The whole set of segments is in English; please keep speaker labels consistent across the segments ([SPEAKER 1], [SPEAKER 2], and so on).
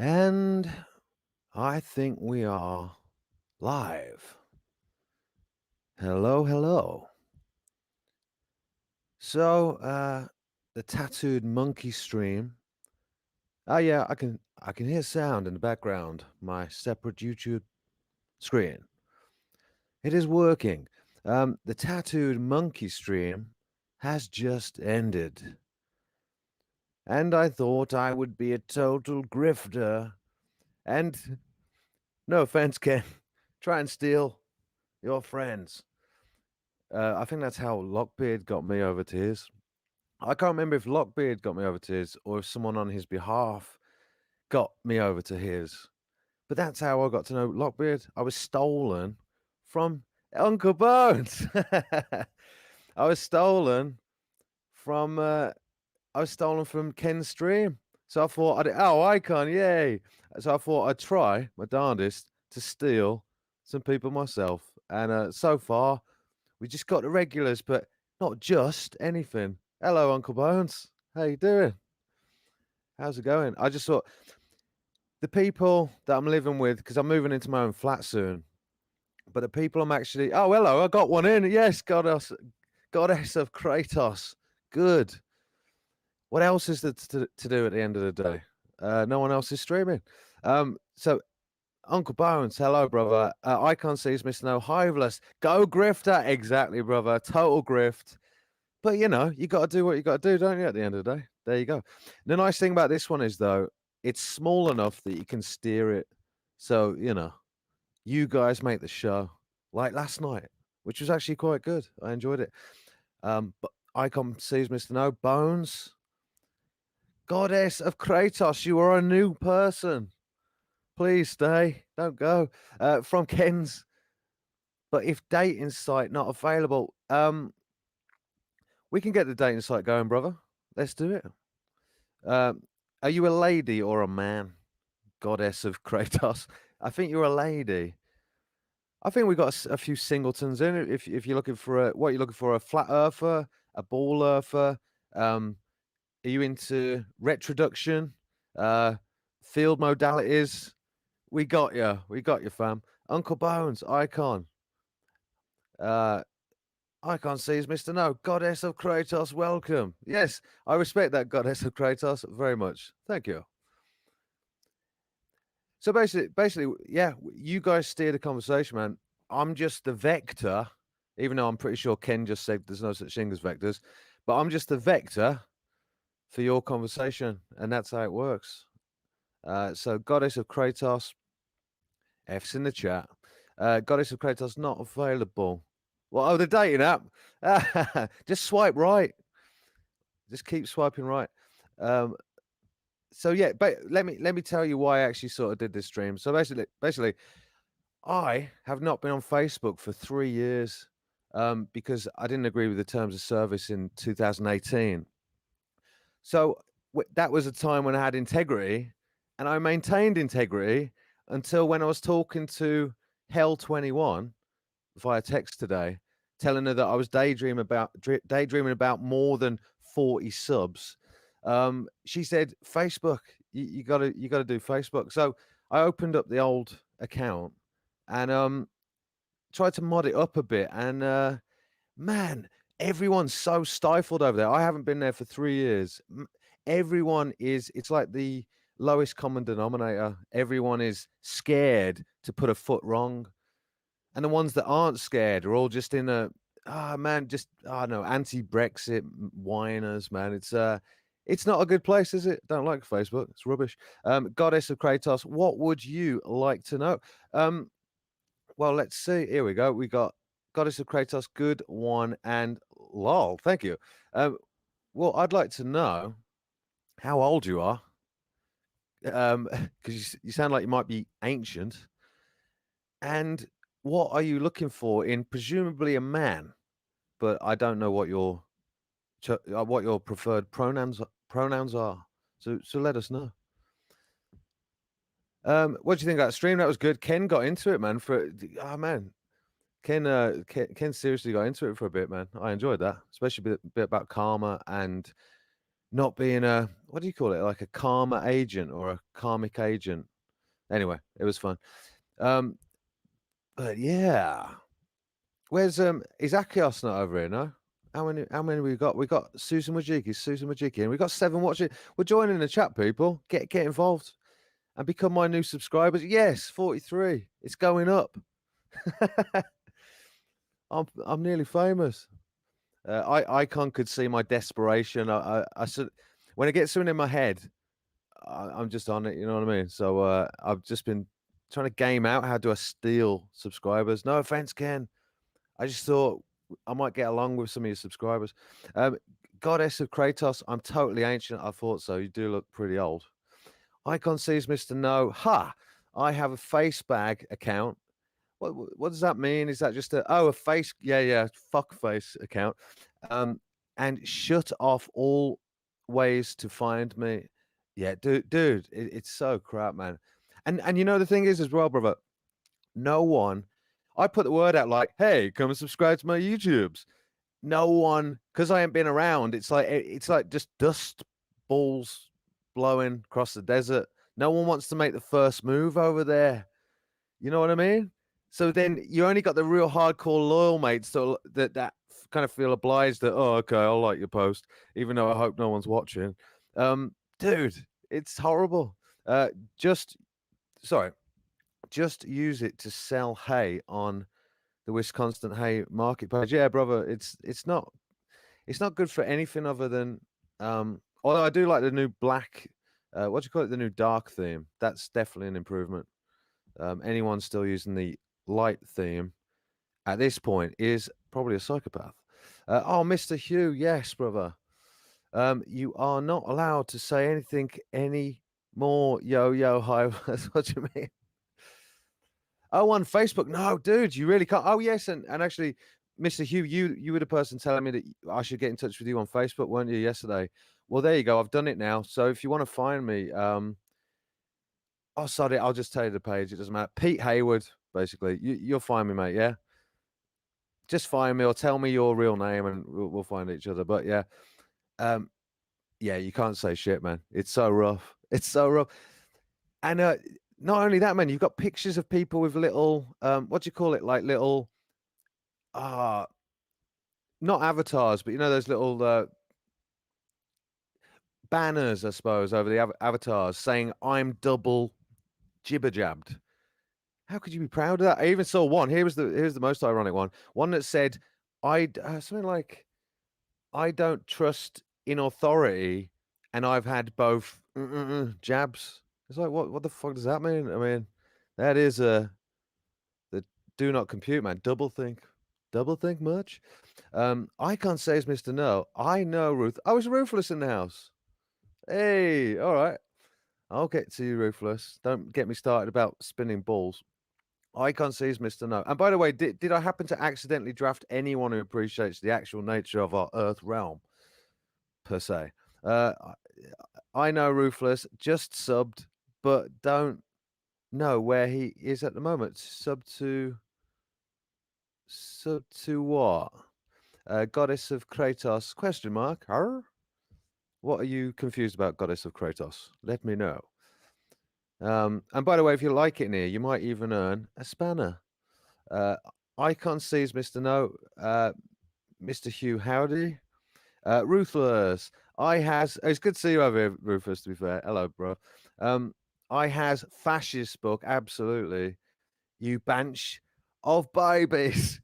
[SPEAKER 1] And I think we are live. Hello, hello. So, the tattooed monkey stream. Oh yeah, I can hear sound in the background, my separate YouTube screen. It is working. The tattooed monkey stream has just ended. And I thought I would be a total grifter and no offense, Ken, try and steal your friends. I think that's how Lockbeard got me over to his. I can't remember if Lockbeard got me over to his or if someone on his behalf got me over to his. But that's how I got to know Lockbeard. I was stolen from Uncle Bones. I was stolen from Ken's stream. So I thought Icon, yay. So I thought I'd try my darndest to steal some people myself. And so far we just got the regulars, but not just anything. Hello, Uncle Bones. How you doing? How's it going? I just thought the people that I'm living with, because I'm moving into my own flat soon, but the people I'm actually hello, I got one in. Yes, goddess of Kratos. Good. What else is there to do at the end of the day? No one else is streaming. So Uncle Bones, hello, brother. Icon sees Mr. No Hiveless. Go grifter. Exactly, brother. Total grift. But you got to do what you got to do, don't you? At the end of the day, there you go. The nice thing about this one is though, it's small enough that you can steer it. So you guys make the show like last night, which was actually quite good. I enjoyed it. But Icon sees Mr. No Bones, goddess of Kratos. You are a new person. Please stay. Don't go. From Ken's. But if dating site not available, we can get the dating site going, brother. Let's do it. Are you a lady or a man? Goddess of Kratos. I think you're a lady. I think we got a few singletons in. If you're looking for what you're looking for, a flat earther, a ball earther. Are you into retroduction, field modalities? We got you. We got you, fam. Uncle Bones, Icon. Icon sees Mr. No, Goddess of Kratos, welcome. Yes, I respect that Goddess of Kratos very much. Thank you. So basically, yeah, you guys steer the conversation, man. I'm just the vector, even though I'm pretty sure Ken just said there's no such thing as vectors, but I'm just the vector for your conversation, and that's how it works. So Goddess of Kratos, F's in the chat. Goddess of Kratos not available. Well, the dating app. Just swipe right. Just keep swiping right. So yeah, but let me tell you why I actually sort of did this stream. So basically, I have not been on Facebook for 3 years because I didn't agree with the terms of service in 2018. So that was a time when I had integrity, and I maintained integrity until when I was talking to Hell21 via text today, telling her that I was daydreaming about more than 40 subs. She said, "Facebook, you gotta do Facebook." So I opened up the old account and tried to mod it up a bit. And man, everyone's so stifled over there. I haven't been there for 3 years. Everyone is. It's like the lowest common denominator. Everyone is scared to put a foot wrong, and the ones that aren't scared are all just in a man, just no anti-Brexit whiners, man. It's not a good place, is it? Don't like Facebook. It's rubbish. Goddess of Kratos, what would you like to know? Well, let's see. Here we go. We got Goddess of Kratos, good one, and lol. Thank you. Well, I'd like to know how old you are, because you sound like you might be ancient. And what are you looking for in presumably a man? But I don't know what your preferred pronouns are. So let us know. What do you think of that stream? That was good. Ken got into it, man. Man, Ken seriously got into it for a bit, man. I enjoyed that, especially a bit about karma and not being a, what do you call it? Like a karma agent or a karmic agent. Anyway, it was fun. But yeah. Where's is Akios not over here, no? How many we got? We got Susan Wajiki, and we got 7 watching. We're joining the chat, people. Get involved and become my new subscribers. Yes, 43. It's going up. I'm nearly famous. Icon could see my desperation. I said, when it gets something in my head, I'm just on it. You know what I mean? So I've just been trying to game out how do I steal subscribers. No offense, Ken. I just thought I might get along with some of your subscribers. Goddess of Kratos, I'm totally ancient. I thought so. You do look pretty old. Icon sees Mr. No. Ha! I have a face bag account. What does that mean? Is that just a face? Yeah, fuck face account. And shut off all ways to find me. Yeah, dude, it's so crap, man. And you know the thing is as well, brother. No one. I put the word out like, hey, come and subscribe to my YouTubes. No one, because I ain't been around. It's like just dust balls blowing across the desert. No one wants to make the first move over there. You know what I mean? So then you only got the real hardcore loyal mates that kind of feel obliged that, oh, okay, I'll like your post, even though I hope no one's watching. Dude, it's horrible. Just use it to sell hay on the Wisconsin hay market page. Yeah, brother, it's not good for anything other than although I do like the new black what do you call it, the new dark theme. That's definitely an improvement. Anyone still using the light theme at this point is probably a psychopath. Oh, Mr. Hugh, yes, brother. You are not allowed to say anything any more. Yo, hi. That's what you mean. Oh, on Facebook. No, dude, you really can't. Oh, yes, and actually, Mr. Hugh, you were the person telling me that I should get in touch with you on Facebook, weren't you, yesterday? Well, there you go. I've done it now. So if you want to find me, oh, sorry, I'll just tell you the page. It doesn't matter. Pete Hayward, basically. You'll find me, mate. Yeah, just find me or tell me your real name, and we'll find each other. But yeah, yeah, you can't say shit, man. It's so rough. It's so rough. And not only that, man, you've got pictures of people with little what do you call it? Like little not avatars, but you know those little banners, I suppose, over the avatars saying "I'm double jibber jabbed." How could you be proud of that? I even saw one. Here's the most ironic one. One that said, "I something like I don't trust in authority, and I've had both jabs." It's like what the fuck does that mean? I mean, that is the do not compute, man. Double think much. I can't say as Mr. No. I know Ruth. I was Ruthless in the house. Hey, all right. I'll get to you, Ruthless. Don't get me started about spinning balls. Icon sees Mr. No. And by the way, did I happen to accidentally draft anyone who appreciates the actual nature of our Earth realm, per se? I know Ruthless just subbed, but don't know where he is at the moment. Sub to what? Goddess of Kratos? Question mark. Her? What are you confused about, Goddess of Kratos? Let me know. And by the way, if you like it in here, you might even earn a spanner. Icon sees Mr. No, Mr. Hugh Howdy. Ruthless. It's good to see you over here, Rufus, to be fair. Hello, bro. I has fascist book, absolutely. You bunch of babies.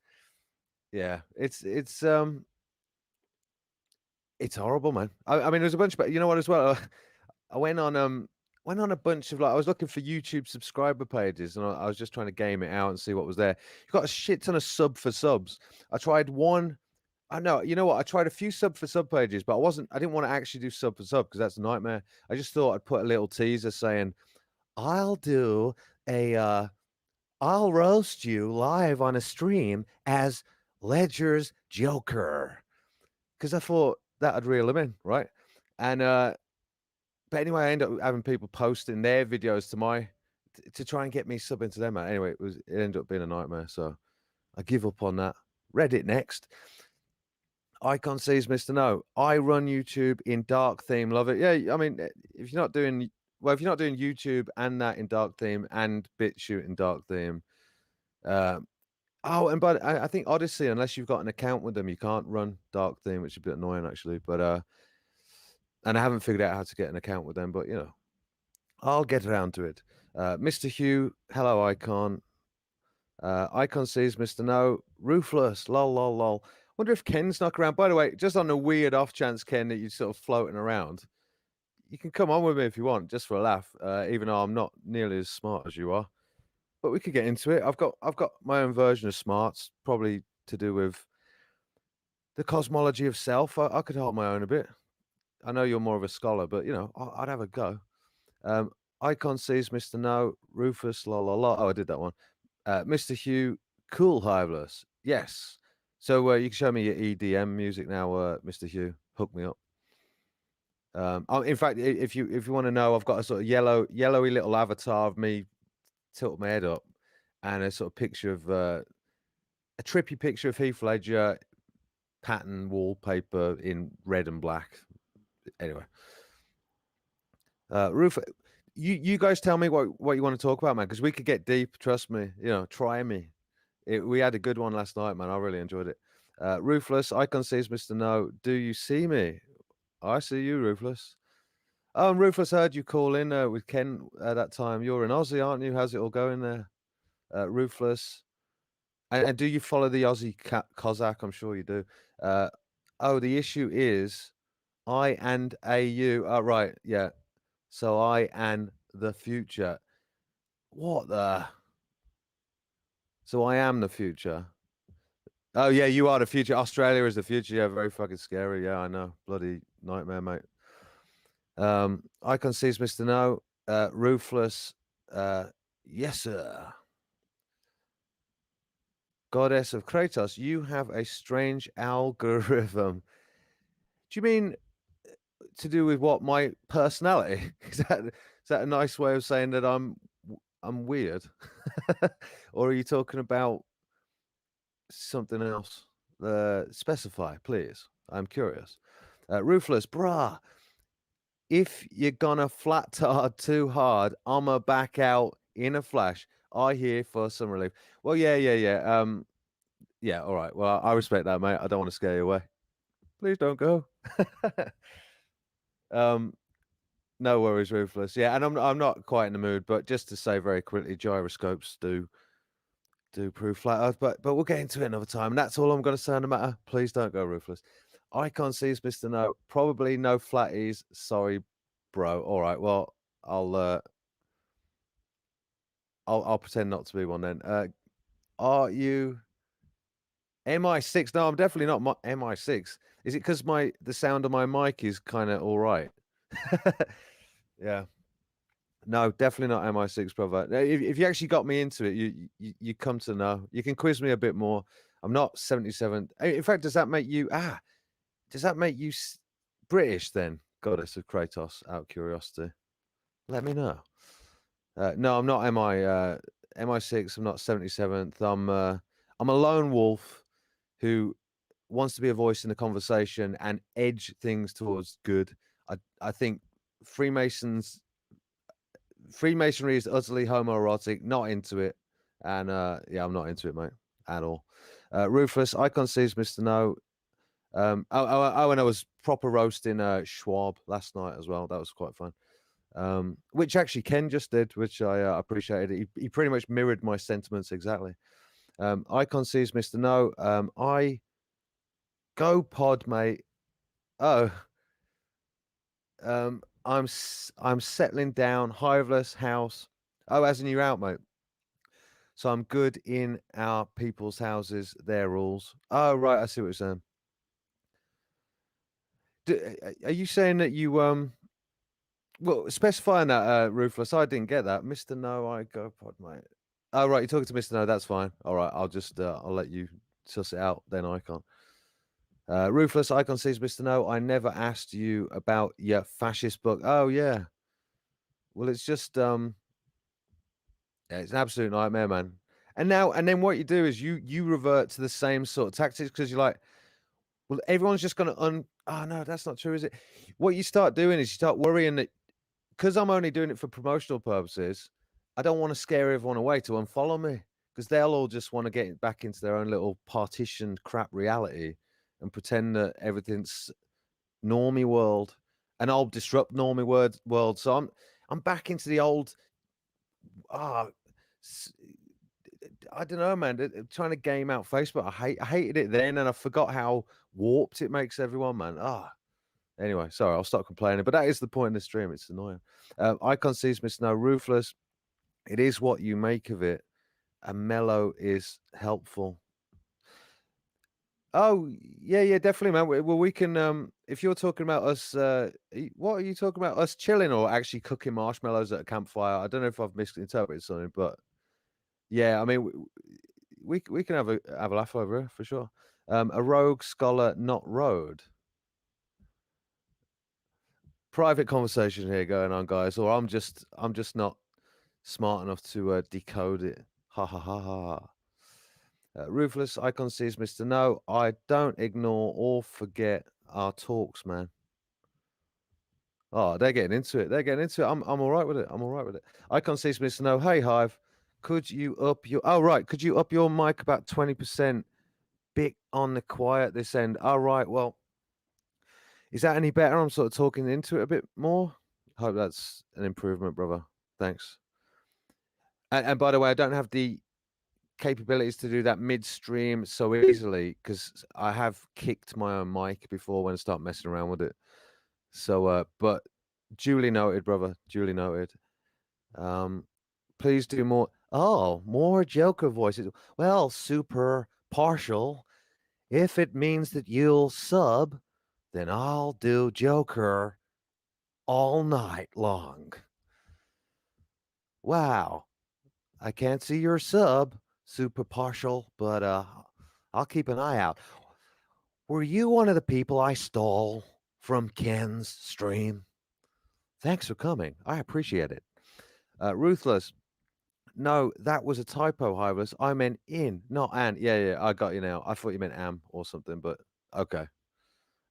[SPEAKER 1] Yeah, it's horrible, man. I mean, there's a bunch, but you know what as well? I went on a bunch of I was looking for YouTube subscriber pages, and I was just trying to game it out and see what was there. You got a shit ton of sub for subs. I tried one. I know, you know what? I tried a few sub for sub pages, but I didn't want to actually do sub for sub because that's a nightmare. I just thought I'd put a little teaser saying, I'll do I'll roast you live on a stream as Ledger's Joker. Because I thought that'd reel him in, right? And but anyway, I ended up having people posting their videos to try and get me sub into them. Anyway, it ended up being a nightmare, so I give up on that. Reddit next. Icon sees Mr. No. I run YouTube in dark theme. Love it. Yeah, I mean, if you're not doing YouTube and that in dark theme and BitChute in dark theme, oh, and but I think Odyssey, unless you've got an account with them, you can't run dark theme, which is a bit annoying actually. But and I haven't figured out how to get an account with them, but you know, I'll get around to it. Mr. Hugh, hello, Icon. Icon sees Mr. No. Ruthless, lol, lol, lol. Wonder if Ken's snuck around. By the way, just on a weird off chance, Ken, that you're sort of floating around, you can come on with me if you want, just for a laugh. Even though I'm not nearly as smart as you are, but we could get into it. I've got my own version of smarts, probably to do with the cosmology of self. I could hold my own a bit. I know you're more of a scholar, but you know, I'd have a go. Icon sees Mr. No. Rufus, la la la. Oh, I did that one. Mr. Hugh, cool, Hiveless. Yes. So you can show me your EDM music now, Mr. Hugh. Hook me up. In fact, if you want to know, I've got a sort of yellowy little avatar of me, tilt my head up, and a sort of picture of a trippy picture of Heath Ledger, pattern wallpaper in red and black. Anyway, Rufus, you guys tell me what you want to talk about, man, because we could get deep. Trust me. You know, try me. We had a good one last night, man. I really enjoyed it. Ruthless, Icon sees Mr. No. Do you see me? I see you, Ruthless. Oh, and Ruthless, heard you call in with Ken at that time. You're in Aussie, aren't you? How's it all going there? Ruthless. And do you follow the Aussie Cossack? I'm sure you do. Oh, the issue is I and AU. Oh, right. Yeah. So I and the future. What the? So I am the future. Oh yeah, you are the future. Australia is the future. Yeah, very fucking scary. Yeah, I know. Bloody nightmare, mate. Icon sees Mr. No. Ruthless. Yes, sir. Goddess of Kratos, you have a strange algorithm. Do you mean to do with what, my personality? Is that a nice way of saying that I'm weird? Or are you talking about something else? Specify, please. I'm curious. Ruthless, brah. If you're gonna flat tard too hard, I'ma back out in a flash. I here for some relief. Well, yeah. Yeah, all right. Well, I respect that, mate. I don't want to scare you away. Please don't go. No worries, Ruthless. Yeah, and I'm not quite in the mood, but just to say very quickly, gyroscopes do prove flat Earth, but we'll get into it another time. And that's all I'm going to say on the matter. Please don't go, Ruthless. Icon sees Mr. No. Probably no flatties. Sorry, bro. All right. Well, I'll pretend not to be one then. Are you MI6? No, I'm definitely not MI6. Is it because the sound of my mic is kind of all right? Yeah. No, definitely not MI6, brother. If you actually got me into it, you come to know. You can quiz me a bit more. I'm not 77. In fact, does that make you British then? Goddess of Kratos, out of curiosity. Let me know. No, I'm not MI6. I'm not 77th. I'm a lone wolf who wants to be a voice in the conversation and edge things towards good. I think Freemasonry is utterly homoerotic. Not into it, and yeah, I'm not into it, mate, at all. Ruthless, Icon sees Mr. No. And I was proper roasting Schwab last night as well. That was quite fun. Which actually Ken just did, which I appreciated. He pretty much mirrored my sentiments exactly. Icon sees Mr. No. I go pod, mate. Oh, I'm settling down. Hiveless house. Oh, as in you're out, mate. So I'm good in our people's houses. Their rules. Oh, right. I see what you're saying. Are you saying that you well, specifying that, Ruthless, I didn't get that. Mr. No, I go pod, mate. Oh, right, you're talking to Mr. No, that's fine. All right, I'll just, I'll let you suss it out, then Icon. Ruthless, Icon sees Mr. No, I never asked you about your fascist book. Oh, yeah. Well, it's just, yeah, it's an absolute nightmare, man. And then what you do is you revert to the same sort of tactics because you're like, Well, everyone's just gonna oh no, that's not true, is it? What you start doing is you start worrying that because I'm only doing it for promotional purposes, I don't want to scare everyone away to unfollow me because they'll all just want to get back into their own little partitioned crap reality and pretend that everything's normie world, and I'll disrupt normie world. So I'm back into the old ah. I don't know, man. Trying to game out Facebook. I hated it then, and I forgot how warped it makes everyone, man. Anyway, sorry, I'll stop complaining. But that is the point in the stream. It's annoying. Icon sees Miss No Ruthless. It is what you make of it. And mellow is helpful. Oh yeah, definitely, man. Well, we can. If you're talking about us, what are you talking about? Us chilling or actually cooking marshmallows at a campfire? I don't know if I've misinterpreted something, but yeah, I mean, we can have a laugh over it for sure. A rogue scholar, not road. Private conversation here going on, guys, or I'm just not smart enough to decode it. Ha ha ha ha. Ruthless Icon sees Mr. No. I don't ignore or forget our talks, man. Oh, they're getting into it. They're getting into it. I'm all right with it. I'm all right with it. Icon sees Mr. No. Hey, Hive, could you up your? Oh, right. Could you up your mic about 20%? Bit on the quiet this end. All right. Well, is that any better? I'm sort of talking into it a bit more. Hope that's an improvement, brother. Thanks. And by the way, I don't have the capabilities to do that midstream so easily because I have kicked my own mic before when I start messing around with it. So, but duly noted, brother. Duly noted. Please do more. Oh, more Joker voices. Well, super partial. If it means that you'll sub, then I'll do Joker all night long. Wow. I can't see your sub, super partial, but I'll keep an eye out. Were you one of the people I stole from Ken's stream? Thanks for coming. I appreciate it. Ruthless. No, that was a typo, Hybris. I meant in, not an. Yeah, I got you now. I thought you meant am or something, but okay.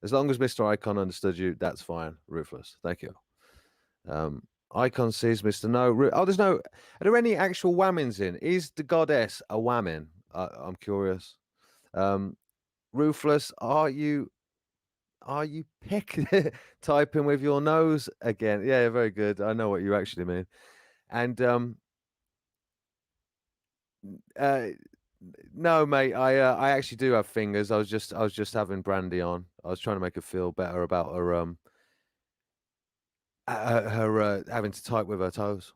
[SPEAKER 1] As long as Mr. Icon understood you, that's fine. Ruthless. Thank you. Icon says Mr. No. Oh, there's no. Are there any actual whammins in? Is the goddess a whammin? I'm curious. Ruthless, are you pick typing with your nose again? Yeah, very good. I know what you actually mean. And no, mate, I actually do have fingers. I was just having brandy on. I was trying to make her feel better about her having to type with her toes.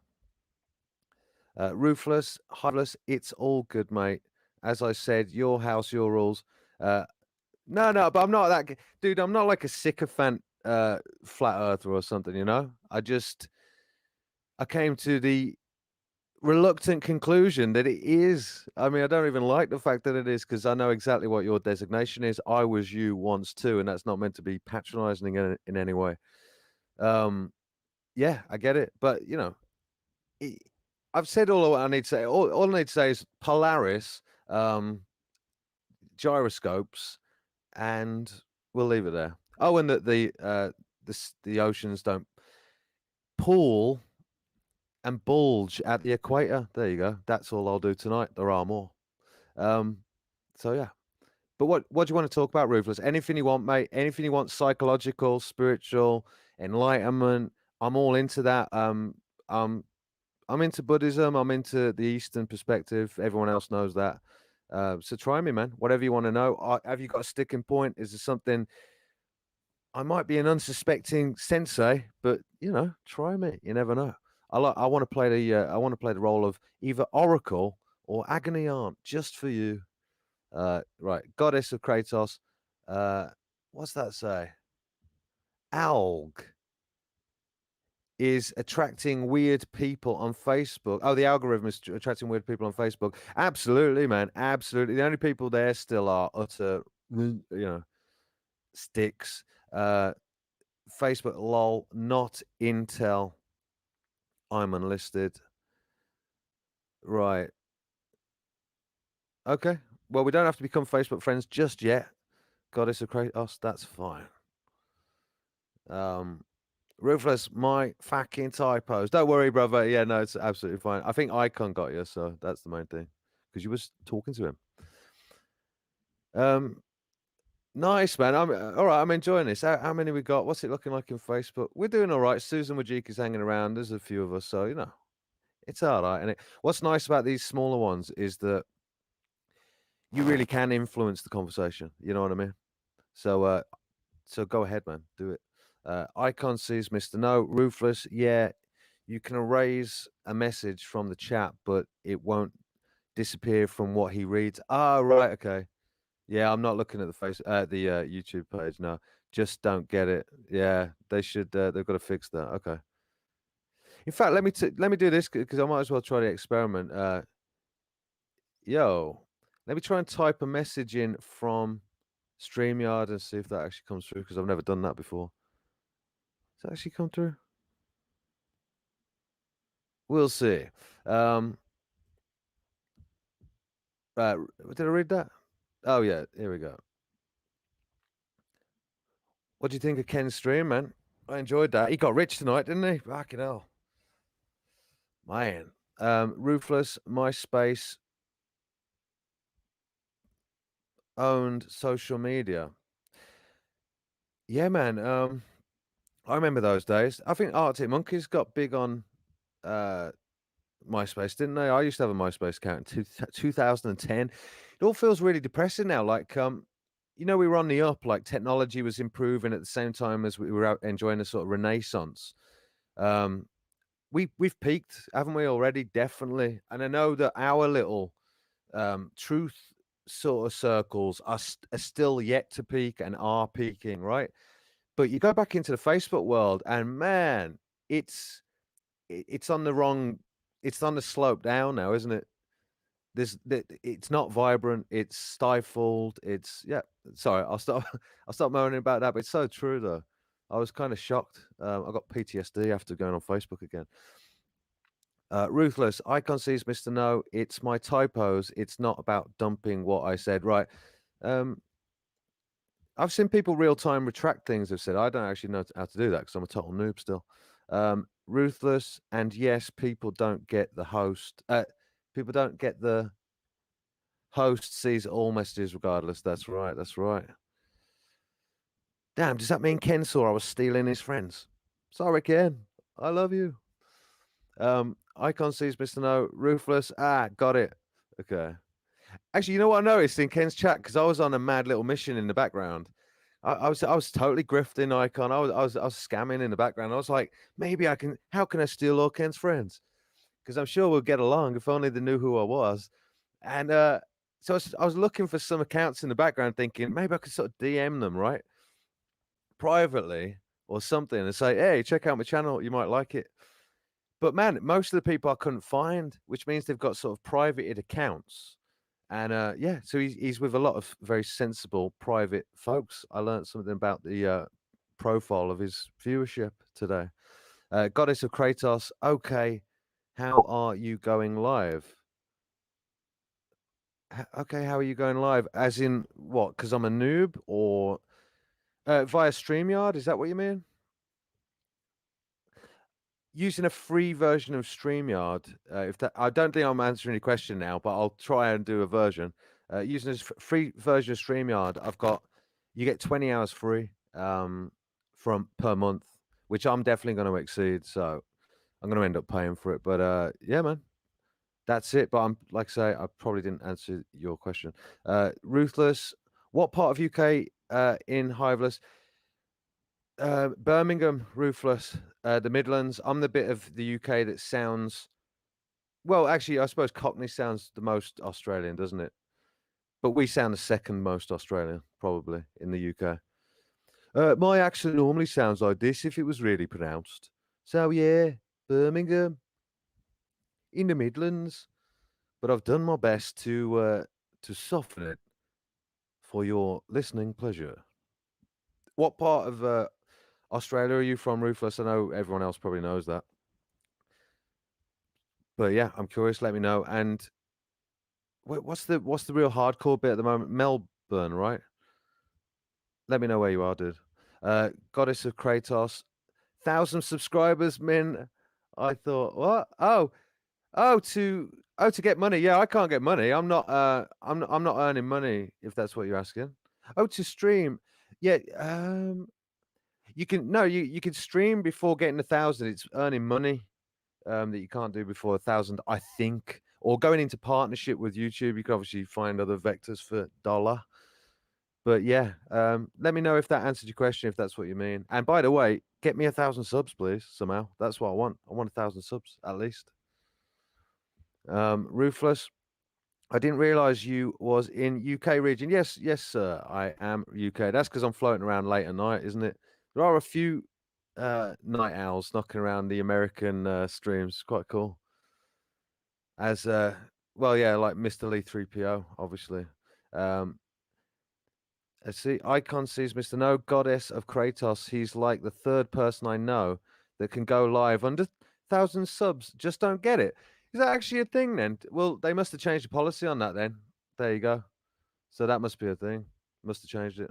[SPEAKER 1] Ruthless, heartless, it's all good, mate. As I said, your house, your rules. No, but I'm not that dude. I'm not like a sycophant flat earther or something, you know. I came to the reluctant conclusion that it is. I mean, I don't even like the fact that it is because I know exactly what your designation is. I was you once too, and that's not meant to be patronizing in any way. Yeah, I get it, but you know, I've said all what I need to say. All I need to say is Polaris, gyroscopes, and we'll leave it there. Oh, and that the oceans don't pool and bulge at the equator. There you go. That's all I'll do tonight. There are more. So yeah. But what do you want to talk about, Ruthless? Anything you want, mate. Anything you want, psychological, spiritual, enlightenment. I'm all into that. I'm into Buddhism. I'm into the Eastern perspective. Everyone else knows that. So try me, man. Whatever you want to know. Have you got a sticking point? Is there something? I might be an unsuspecting sensei, but you know, try me. You never know. I want to play the role of either Oracle or Agony Aunt just for you. Right, Goddess of Kratos. What's that say? Alg is attracting weird people on Facebook. Oh, the algorithm is attracting weird people on Facebook. Absolutely, man. Absolutely. The only people there still are utter, sticks. Facebook, lol, not Intel. I'm unlisted. Right. Okay. Well, we don't have to become Facebook friends just yet. Goddess of Kratos, that's fine. Ruthless, my fucking typos. Don't worry, brother. Yeah, no, it's absolutely fine. I think Icon got you, so that's the main thing. Because you was talking to him. Nice, man. I'm all right. I'm enjoying this. How many we got? What's it looking like in Facebook? We're doing all right. Susan Wojcicki's hanging around. There's a few of us, so it's all right. And what's nice about these smaller ones is that you really can influence the conversation. You know what I mean? So go ahead, man. Do it. Icon sees Mr. No. Ruthless. Yeah, you can erase a message from the chat, but it won't disappear from what he reads. Ah, right. Okay. Yeah, I'm not looking at the YouTube page. No, just don't get it. Yeah, they should. They've got to fix that. Okay. In fact, let me do this because I might as well try the experiment. Yo, let me try and type a message in from StreamYard and see if that actually comes through because I've never done that before. Does that actually come through? We'll see. Did I read that? Oh yeah, here we go. What do you think of Ken's stream, man? I enjoyed that. He got rich tonight, didn't he? Fucking hell. Man. Ruthless, MySpace owned social media. Yeah, man. I remember those days. I think Arctic Monkeys got big on MySpace, didn't they? I used to have a MySpace account in 2010. It all feels really depressing now. Like, we were on the up. Like, technology was improving at the same time as we were out enjoying a sort of renaissance. We've peaked, haven't we already? Definitely. And I know that our little truth sort of circles are still yet to peak and are peaking, right? But you go back into the Facebook world, and man, it's on the wrong. It's on the slope down now, isn't it? It's not vibrant. It's stifled. It's yeah. Sorry, I'll stop. I'll stop moaning about that. But it's so true, though. I was kind of shocked. I got PTSD after going on Facebook again. Ruthless. Icon sees Mr. No. It's my typos. It's not about dumping what I said. Right. I've seen people real time retract things they've said. I don't actually know how to do that because I'm a total noob still. Ruthless. And yes, people don't get the host. People don't get the host sees all messages regardless. That's right. That's right. Damn, does that mean Ken saw I was stealing his friends? Sorry, Ken. I love you. Icon sees Mr. No. Ruthless. Ah, got it. Okay. Actually, you know what I noticed in Ken's chat because I was on a mad little mission in the background. I was totally grifting Icon. I was scamming in the background. I was like, maybe I can. How can I steal all Ken's friends? Because I'm sure we'll get along if only they knew who I was. And so I was looking for some accounts in the background, thinking maybe I could sort of DM them right privately or something and say, hey, check out my channel. You might like it. But man, most of the people I couldn't find, which means they've got sort of privated accounts. And yeah, so he's with a lot of very sensible private folks. I learned something about the profile of his viewership today. Goddess of Kratos. Okay, how are you going live? Okay, how are you going live? As in what? Because I'm a noob, or via StreamYard? Is that what you mean? Using a free version of StreamYard. If that, I don't think I'm answering your question now, but I'll try and do a version. Using a free version of StreamYard, you get 20 hours free from per month, which I'm definitely going to exceed. So I'm going to end up paying for it. But yeah, man, that's it. But I'm like I say, I probably didn't answer your question. Ruthless. What part of UK in Hiveless? Birmingham, Ruthless, the Midlands. I'm the bit of the UK that sounds well. Actually, I suppose Cockney sounds the most Australian, doesn't it? But we sound the second most Australian, probably in the UK. My accent normally sounds like this if it was really pronounced. So yeah, Birmingham, in the Midlands. But I've done my best to soften it for your listening pleasure. What part of Australia are you from, Ruthless? I know everyone else probably knows that. But yeah, I'm curious. Let me know. And what's the real hardcore bit at the moment? Melbourne, right? Let me know where you are, dude. Goddess of Kratos, 1,000 subscribers, Min. I thought, what? To get money. Yeah, I can't get money. I'm not earning money, if that's what you're asking. Oh, to stream. Yeah, you can no, you can stream before getting 1,000. It's earning money that you can't do before 1,000, I think. Or going into partnership with YouTube, you can obviously find other vectors for dollar. But yeah, let me know if that answered your question, if that's what you mean. And by the way, get me 1,000 subs, please. Somehow, that's what I want. I want 1,000 subs at least. Ruthless. I didn't realize you was in UK region. Yes, yes, sir. I am UK. That's because I'm floating around late at night, isn't it? There are a few night owls knocking around the American streams. Quite cool. As well, yeah, like Mr. Lee 3PO, obviously. Let's see. Icon sees Mr. No, Goddess of Kratos. He's like the third person I know that can go live under 1,000 subs. Just don't get it. Is that actually a thing then? Well, they must have changed the policy on that then. There you go. So that must be a thing. Must have changed it.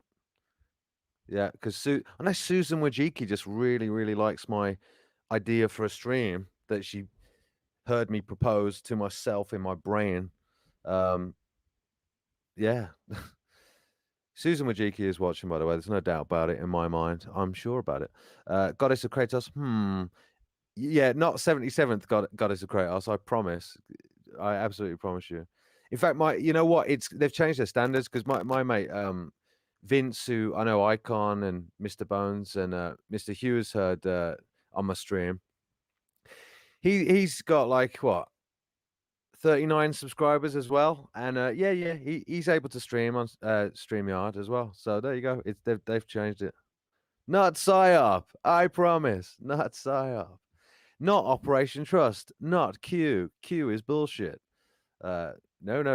[SPEAKER 1] Yeah, because unless Susan Wojcicki just really, really likes my idea for a stream that she heard me propose to myself in my brain. Yeah. Susan Wojcicki is watching, by the way. There's no doubt about it in my mind. I'm sure about it. Goddess of Kratos. Yeah, not 77th Goddess of Kratos. I promise. I absolutely promise you. In fact, you know what? They've changed their standards because my mate Vince, who I know Icon and Mr. Bones and Mr. Hughes heard on my stream. He's got like what 39 subscribers as well, and he's able to stream on StreamYard as well. So there you go. They've changed it. Not PSYOP, I promise. Not PSYOP. Not Operation Trust. Not Q. Q is bullshit. No,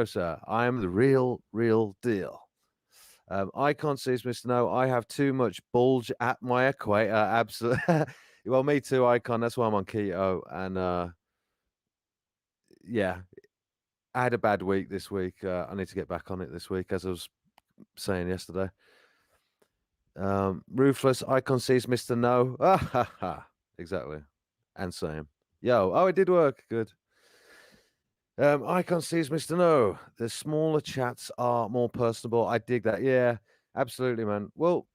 [SPEAKER 1] sir. I am the real deal. Icon says, Mr. No, I have too much bulge at my equator. Absolutely. Well, me too, Icon. That's why I'm on keto. And yeah, I had a bad week this week. I need to get back on it this week, as I was saying yesterday. Ruthless Icon sees Mr. No. Exactly. And same. It did work. Good. Icon sees Mr. No. The smaller chats are more personable. I dig that. Yeah, absolutely, man. Well,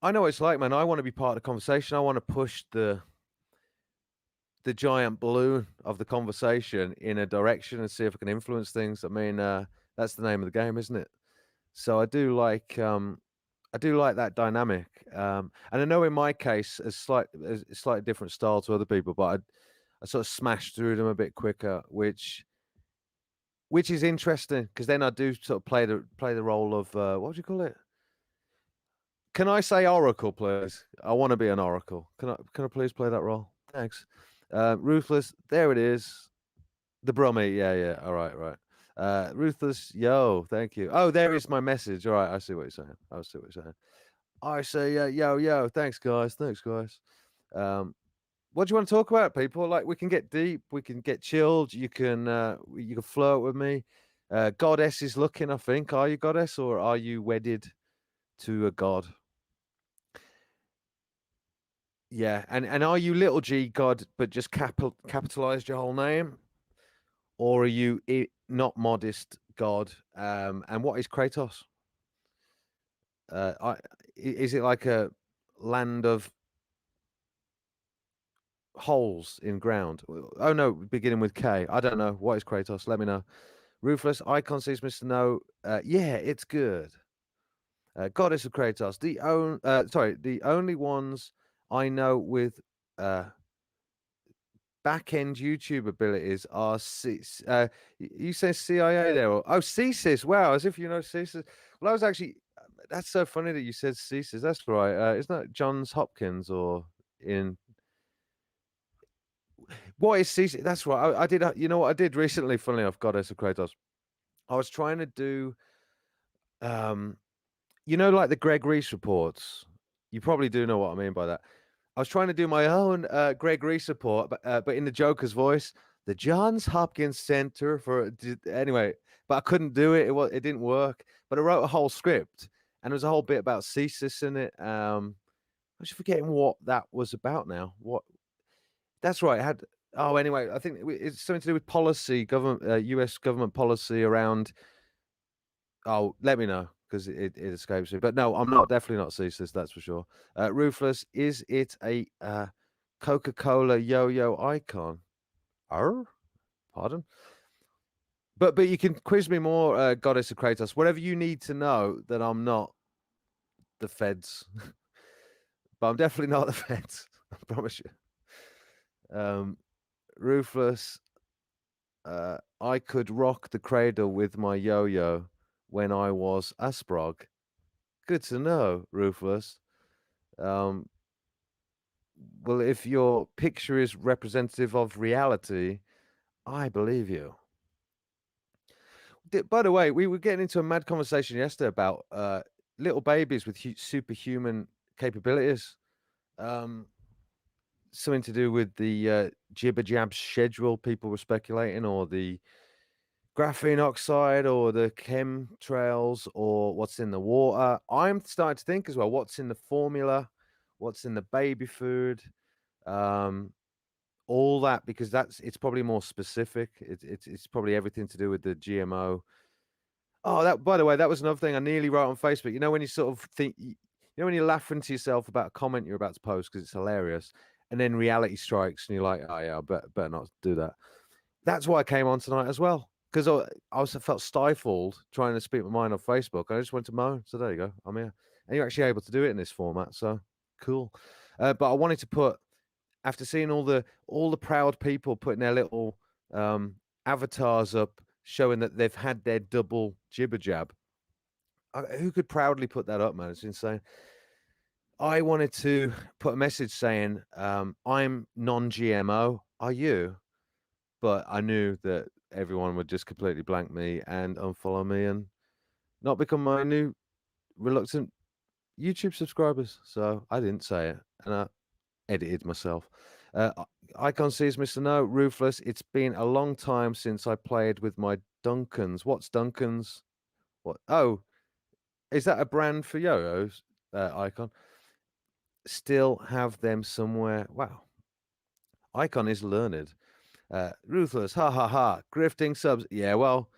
[SPEAKER 1] I know what it's like, man. I want to be part of the conversation. I want to push the giant balloon of the conversation in a direction and see if I can influence things. I mean, that's the name of the game, isn't it? So I do like that dynamic. And I know in my case, a slightly different style to other people, but I sort of smash through them a bit quicker, which is interesting because then I do sort of play the role of what do you call it? Can I say oracle, please? I want to be an oracle. Can I please play that role? Thanks. Ruthless, there it is. The Brummy, yeah. All right. Ruthless, yo, thank you. Oh, there is my message. All right, I see what you're saying. I say, yo, thanks, guys. What do you want to talk about, people? Like, we can get deep, we can get chilled. You can flirt with me. Goddess is looking, I think. Are you Goddess, or are you wedded to a god? Yeah, and are you little G God, but just capitalized your whole name, or are you not modest God? And what is Kratos? Is it like a land of holes in ground? Oh no, beginning with K. I don't know. What is Kratos? Let me know. Ruthless Icon sees Mr. No. Yeah, it's good. Goddess of Kratos. The only ones I know with back end YouTube abilities are you say CIA there? CSIS. Wow, as if you know CSIS. Well, I was actually. That's so funny that you said CSIS. That's right. Isn't that Johns Hopkins or in? What is CSIS? That's right. I did. You know what I did recently? Funnily enough, Goddess of Kratos. I was trying to do, like the Greg Reese reports. You probably do know what I mean by that. I was trying to do my own Greg Reese report, but in the Joker's voice, the Johns Hopkins Center for anyway. But I couldn't do it. It didn't work. But I wrote a whole script, and there was a whole bit about Cesis in it. I'm just forgetting what that was about now. What? That's right. It had. Oh, anyway, I think it's something to do with policy, government, U.S. government policy around. Oh, let me know because it escapes me. But no, I'm not definitely not Cesis. That's for sure. Ruthless, is it a Coca-Cola yo-yo icon? Oh, pardon. But you can quiz me more, Goddess of Kratos. Whatever you need to know that I'm not the feds, but I'm definitely not the feds. I promise you. Ruthless. I could rock the cradle with my yo-yo when I was a sprog. Good to know, Ruthless. Well, if your picture is representative of reality, I believe you. By the way, we were getting into a mad conversation yesterday about little babies with superhuman capabilities. Something to do with the jibber jab schedule people were speculating, or the graphene oxide, or the chemtrails, or what's in the water. I'm starting to think as well, what's in the formula, what's in the baby food, all that, because it's probably more specific. It's probably everything to do with the GMO. Oh, that, by the way, that was another thing I nearly wrote on Facebook. You know, when you sort of think, you know, when you're laughing to yourself about a comment you're about to post because it's hilarious, and then reality strikes and you're like, oh yeah, I better not do that. That's why I came on tonight as well, because I felt stifled trying to speak my mind on Facebook. I just went to moan. So there you go. I'm here, and you're actually able to do it in this format. So cool. But I wanted to put, after seeing all the proud people putting their little avatars up showing that they've had their double jibber jab. Who could proudly put that up, man? It's insane. I wanted to put a message saying, I'm non-GMO. Are you? But I knew that everyone would just completely blank me and unfollow me and not become my new reluctant YouTube subscribers. So I didn't say it, and I edited myself. Icon sees Mr. No, Ruthless. It's been a long time since I played with my Duncans. What's Duncans? What? Oh, is that a brand for yo-yos? Icon. Still have them somewhere. Wow. Icon is learned. Ruthless. Ha ha ha. Grifting subs. Yeah, well,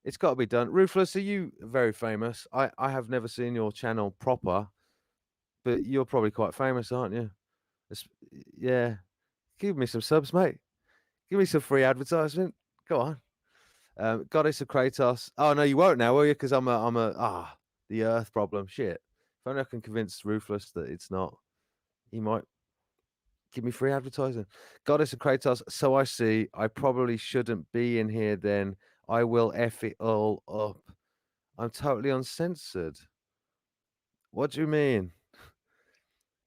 [SPEAKER 1] it's got to be done. Ruthless, are you very famous? I have never seen your channel proper, but you're probably quite famous, aren't you? Yeah. Give me some subs, mate. Give me some free advertisement. Go on. Goddess of Kratos. Oh no, you won't now, will you? Because I'm the Earth problem. Shit. If only I can convince Ruthless that it's not, he might give me free advertising. Goddess of Kratos. So I see. I probably shouldn't be in here then. I will F it all up. I'm totally uncensored. What do you mean?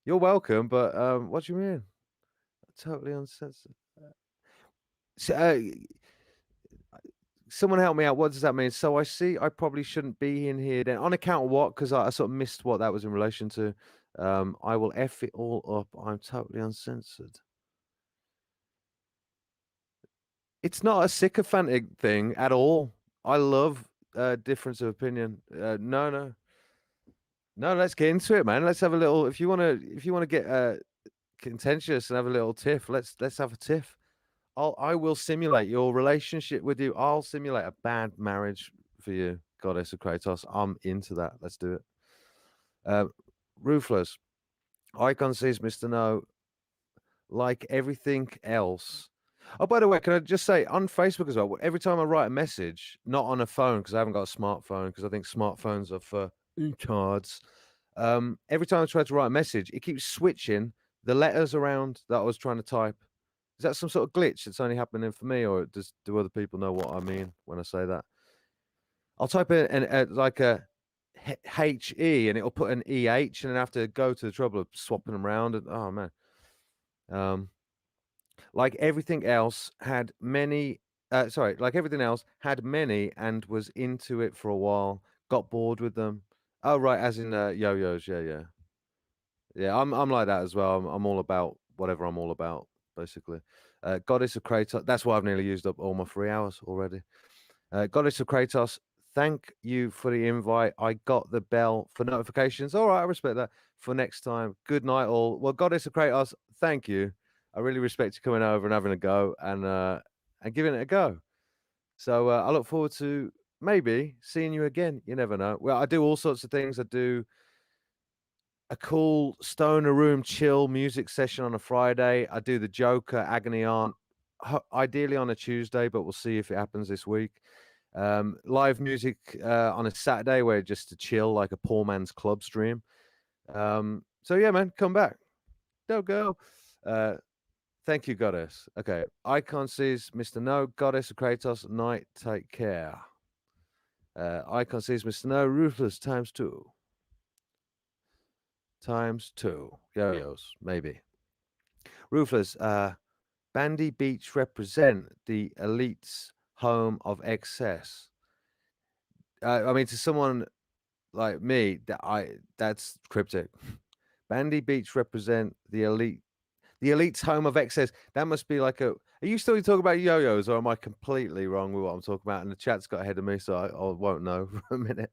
[SPEAKER 1] You're welcome, but what do you mean? Totally uncensored. So, someone help me out. What does that mean? So I see. I probably shouldn't be in here then. On account of what? Because I sort of missed what that was in relation to. I will F it all up. I'm totally uncensored. It's not a sycophantic thing at all. I love difference of opinion. No. Let's get into it, man. Let's have a little. If you wanna get contentious and have a little tiff, let's have a tiff. I will simulate your relationship with you. I'll simulate a bad marriage for you, Goddess of Kratos. I'm into that. Let's do it. Ruthless. Icon says, Mr. No, like everything else. Oh, by the way, can I just say on Facebook as well, every time I write a message, not on a phone, because I haven't got a smartphone, because I think smartphones are for cards. Every time I try to write a message, it keeps switching the letters around that I was trying to type. Is that some sort of glitch that's only happening for me, or do other people know what I mean when I say that? I'll type in like a HE and it'll put an EH, and then I have to go to the trouble of swapping them around. And oh man, like everything else had many. Like everything else had many and was into it for a while. Got bored with them. Oh right, as in yo-yos. Yeah. I'm like that as well. I'm all about whatever I'm all about, basically. Goddess of Kratos. That's why I've nearly used up all my 3 hours already. Goddess of Kratos. Thank you for the invite. I got the bell for notifications. All right, I respect that. For next time. Good night, all. Well, Goddess of Kratos, thank you. I really respect you coming over and having a go and giving it a go. So I look forward to maybe seeing you again. You never know. Well, I do all sorts of things. I do a cool stoner room chill music session on a Friday. I do the Joker Agony Aunt ideally on a Tuesday, but we'll see if it happens this week. Live music on a Saturday where just to chill like a poor man's club stream. So yeah, man, come back. Don't go. Thank you, Goddess. Okay, Icon sees Mr. No, Goddess of Kratos, night, take care. Icon sees Mr. No, Ruthless times 2. Times 2. Yo-yos, maybe. Ruthless, Bandy Beach represent the elite's home of excess. I mean, to someone like me, that's cryptic. Bandy Beach represent the elite's home of excess. That must be like a. Are you still talking about yo-yos, or am I completely wrong with what I'm talking about? And the chat's got ahead of me, so I won't know for a minute.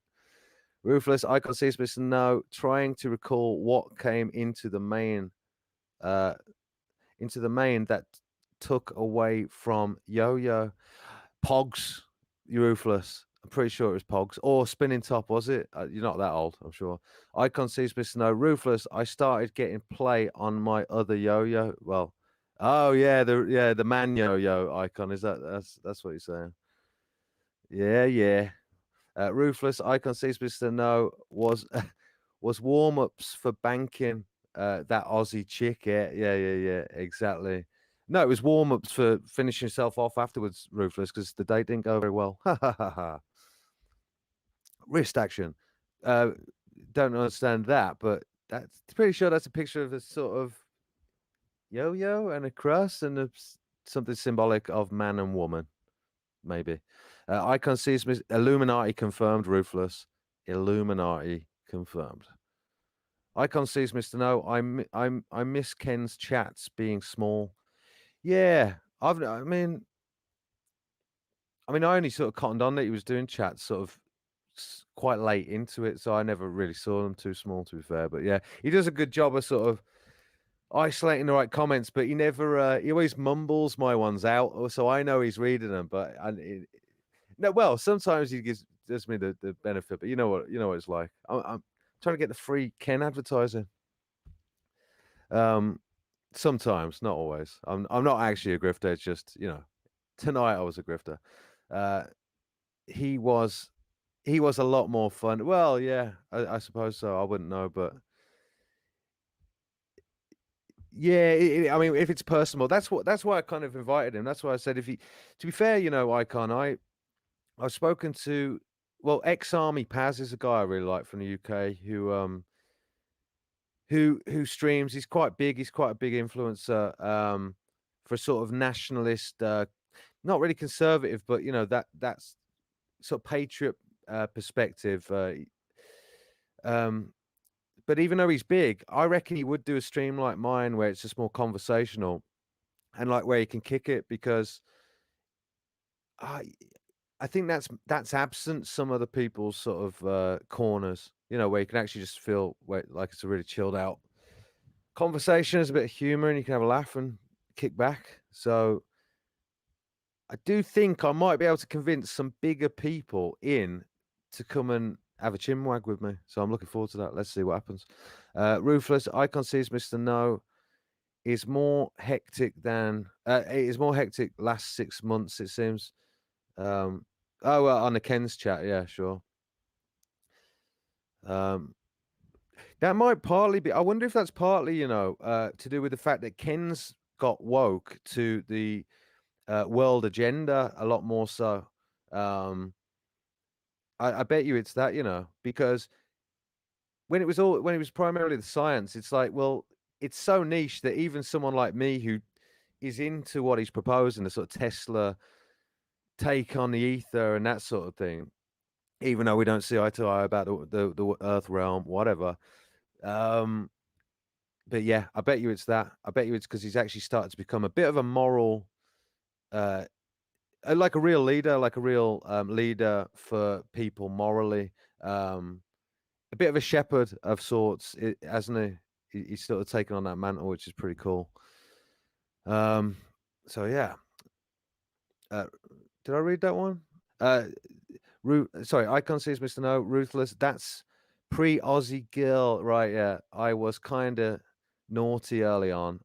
[SPEAKER 1] Ruthless, Icon Seasmith, no. Trying to recall what came into the main that took away from Yo-Yo. Pogs, you Ruthless. I'm pretty sure it was Pogs. Or Spinning Top, was it? You're not that old, I'm sure. Icon Seasmith, no. Ruthless, I started getting play on my other Yo-Yo. Well, oh yeah, the man Yo-Yo Icon. Is that's what you're saying? Yeah. Ruthless, Icon Seasmith, no. Was warm-ups for banking that Aussie chick. Yeah, exactly. No, it was warm-ups for finishing yourself off afterwards, Ruthless, because the date didn't go very well. Ha ha ha ha. Wrist action. Don't understand that, but that's pretty sure that's a picture of a sort of yo-yo and a cross and something symbolic of man and woman, maybe. Icon sees Illuminati confirmed, Ruthless. Illuminati confirmed. Icon sees Mr. No. I miss Ken's chats being small. Yeah, I mean, I only sort of cottoned on that he was doing chats sort of quite late into it, so I never really saw them too small, to be fair. But yeah, he does a good job of sort of isolating the right comments, but he never, he always mumbles my ones out, so I know he's reading them. But no, well, sometimes he gives me the benefit, but you know what it's like. I'm trying to get the free Ken advertising. Sometimes, not always. I'm not actually a grifter. It's just tonight I was a grifter. He was a lot more fun. Well, yeah, I suppose so. I wouldn't know, but yeah. I mean, if it's personal, that's why I kind of invited him. That's why I said to be fair, Icon, I've spoken to, well, ex-army Paz is a guy I really like from the UK who streams. He's quite big. He's quite a big influencer for sort of nationalist, not really conservative, but that's sort of patriot perspective. But even though he's big, I reckon he would do a stream like mine where it's just more conversational and like where he can kick it, because I think that's absent some other people's sort of corners, where you can actually just feel like it's a really chilled out conversation. There's a bit of humor and you can have a laugh and kick back. So I do think I might be able to convince some bigger people in to come and have a chinwag with me. So I'm looking forward to that. Let's see what happens. Ruthless, Icon sees Mr. No is more hectic than it is more hectic last 6 months, it seems. Oh well, on the Ken's chat, yeah, sure. That might partly be. I wonder if that's partly, to do with the fact that Ken's got woke to the world agenda a lot more so. I bet you it's that, because when it was primarily the science, it's like, well, it's so niche that even someone like me who is into what he's proposing, the sort of Tesla take on the ether and that sort of thing, even though we don't see eye to eye about the Earth realm, whatever. But yeah, I bet you it's that. I bet you it's because he's actually started to become a bit of a moral like a real leader, like a real leader for people morally. A bit of a shepherd of sorts, hasn't he? He's sort of taken on that mantle, which is pretty cool. So yeah. Did I read that one? Sorry, Icon sees Mr. No, Ruthless. That's pre-Aussie girl, right? Yeah, I was kind of naughty early on,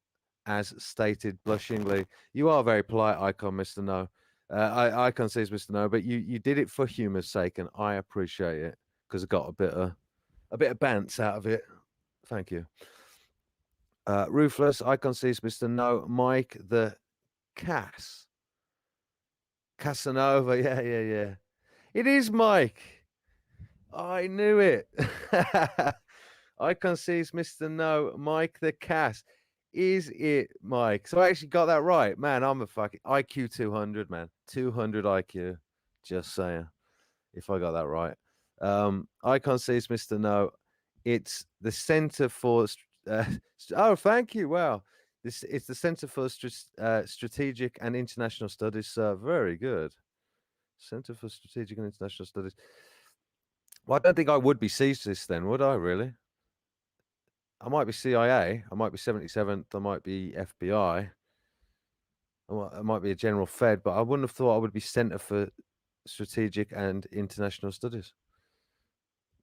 [SPEAKER 1] as stated blushingly. You are very polite, Icon, Mr. No. Icon sees Mr. No, but you did it for humor's sake, and I appreciate it because I got a bit of bants out of it. Thank you. Ruthless, Icon sees Mr. No, Mike the Casanova. Yeah. It is Mike. I knew it. Icon sees Mr. No, Mike the Cass. Is it Mike? So I actually got that right. Man, I'm a fucking IQ 200, man. 200 IQ. Just saying. If I got that right. Icon sees Mr. No. It's the Center for. Oh, thank you. Wow. It's the Center for Strategic and International Studies, sir. Very good. Center for Strategic and International Studies. Well, I don't think I would be CSIS then, would I, really? I might be CIA. I might be 77th. I might be FBI. I might be a general Fed, but I wouldn't have thought I would be Center for Strategic and International Studies.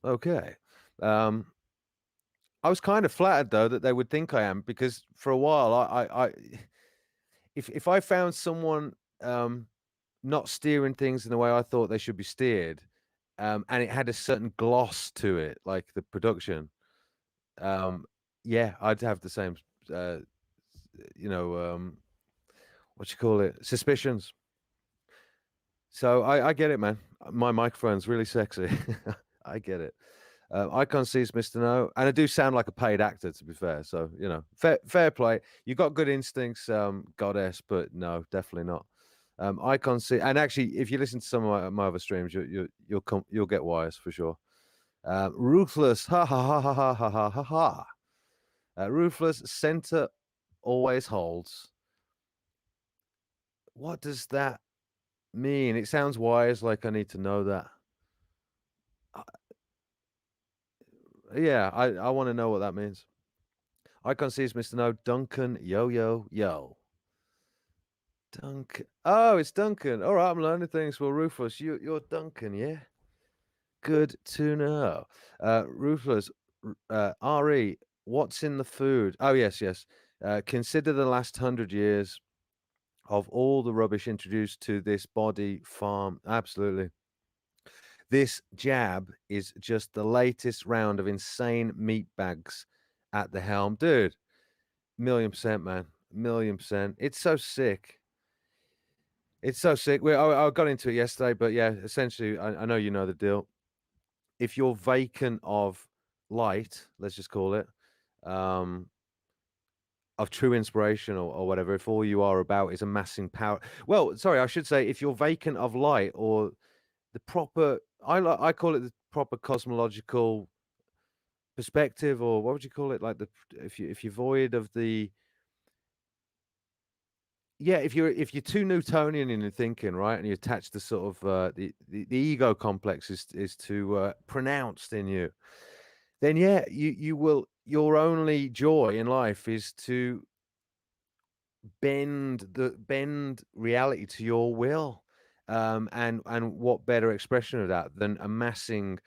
[SPEAKER 1] Okay. I was kind of flattered, though, that they would think I am, because for a while, if I found someone not steering things in the way I thought they should be steered, and it had a certain gloss to it, like the production, yeah, I'd have the same, what you call it, suspicions. So I get it, man. My microphone's really sexy. I get it. Icon sees Mr. No, and I do sound like a paid actor, to be fair. So fair play. You got good instincts, goddess, but no, definitely not. Icon see, and actually, if you listen to some of my other streams, you'll get wires for sure. Ruthless, ha ha ha ha ha ha ha ha. Ruthless center always holds. What does that mean? It sounds wise, like I need to know that. Yeah, I want to know what that means. Icon sees Mr. No, Duncan, yo. Duncan. Oh, it's Duncan. All right, I'm learning things. Well, Ruthless, you're Duncan, yeah? Good to know. Ruthless, RE, what's in the food? Oh, yes. Consider the last 100 years of all the rubbish introduced to this body farm. Absolutely. This jab is just the latest round of insane meat bags at the helm. Dude, 1,000,000%, man. 1,000,000%. It's so sick. It's so sick. I got into it yesterday, but yeah, essentially, I know you know the deal. If you're vacant of light, let's just call it, of true inspiration or whatever, if all you are about is amassing power. Well, sorry, I should say, if you're vacant of light or the proper, I call it the proper cosmological perspective, or what would you call it? Like if you're void of the, yeah, if you're too Newtonian in your thinking, right, and you attach the sort of the ego complex is too pronounced in you, then yeah, you will. Your only joy in life is to bend reality to your will, and what better expression of that than amassing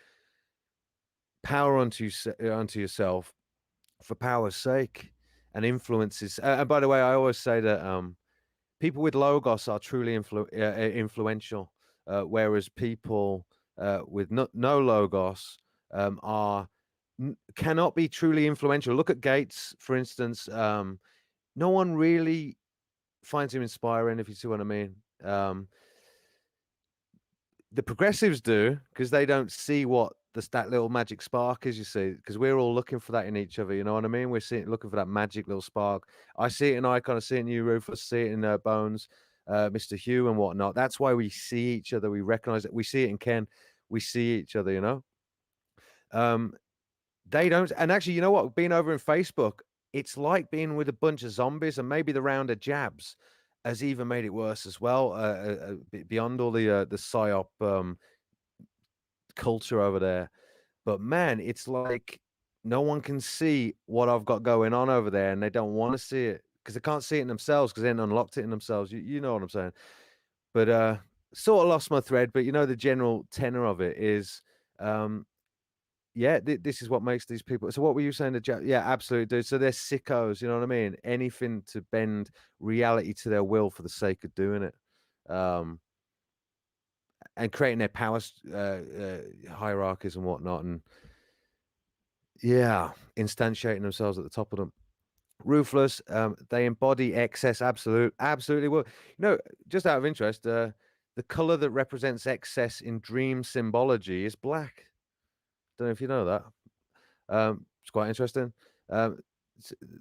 [SPEAKER 1] power onto yourself for power's sake and influences. And by the way, I always say that people with logos are truly influential, whereas people with no logos are cannot be truly influential. Look at Gates, for instance. No one really finds him inspiring, if you see what I mean. The progressives do, because they don't see what that little magic spark is, you see, because we're all looking for that in each other, you know what I mean? We're looking for that magic little spark. I see it in Icon, I see it in you, Rufus, see it in Bones, Mr. Hugh and whatnot. That's why we see each other, we recognize it. We see it in Ken, we see each other, you know? They don't, and actually, you know what? Being over in Facebook, it's like being with a bunch of zombies and maybe the round of jabs. has even made it worse as well. Beyond all the psyop culture over there, but man, it's like no one can see what I've got going on over there, and they don't want to see it because they can't see it in themselves because they ain't unlocked it in themselves. You know what I'm saying? But sort of lost my thread. But you know, the general tenor of it is, um, yeah, this is what makes these people. So what were you saying? Yeah, absolutely, dude. So they're sickos. You know what I mean? Anything to bend reality to their will for the sake of doing it. Um, and creating their power hierarchies and whatnot, and yeah, instantiating themselves at the top of them. Ruthless, they embody excess. Absolutely. Well, just out of interest, the color that represents excess in dream symbology is black. Don't know if you know that. It's quite interesting. Um,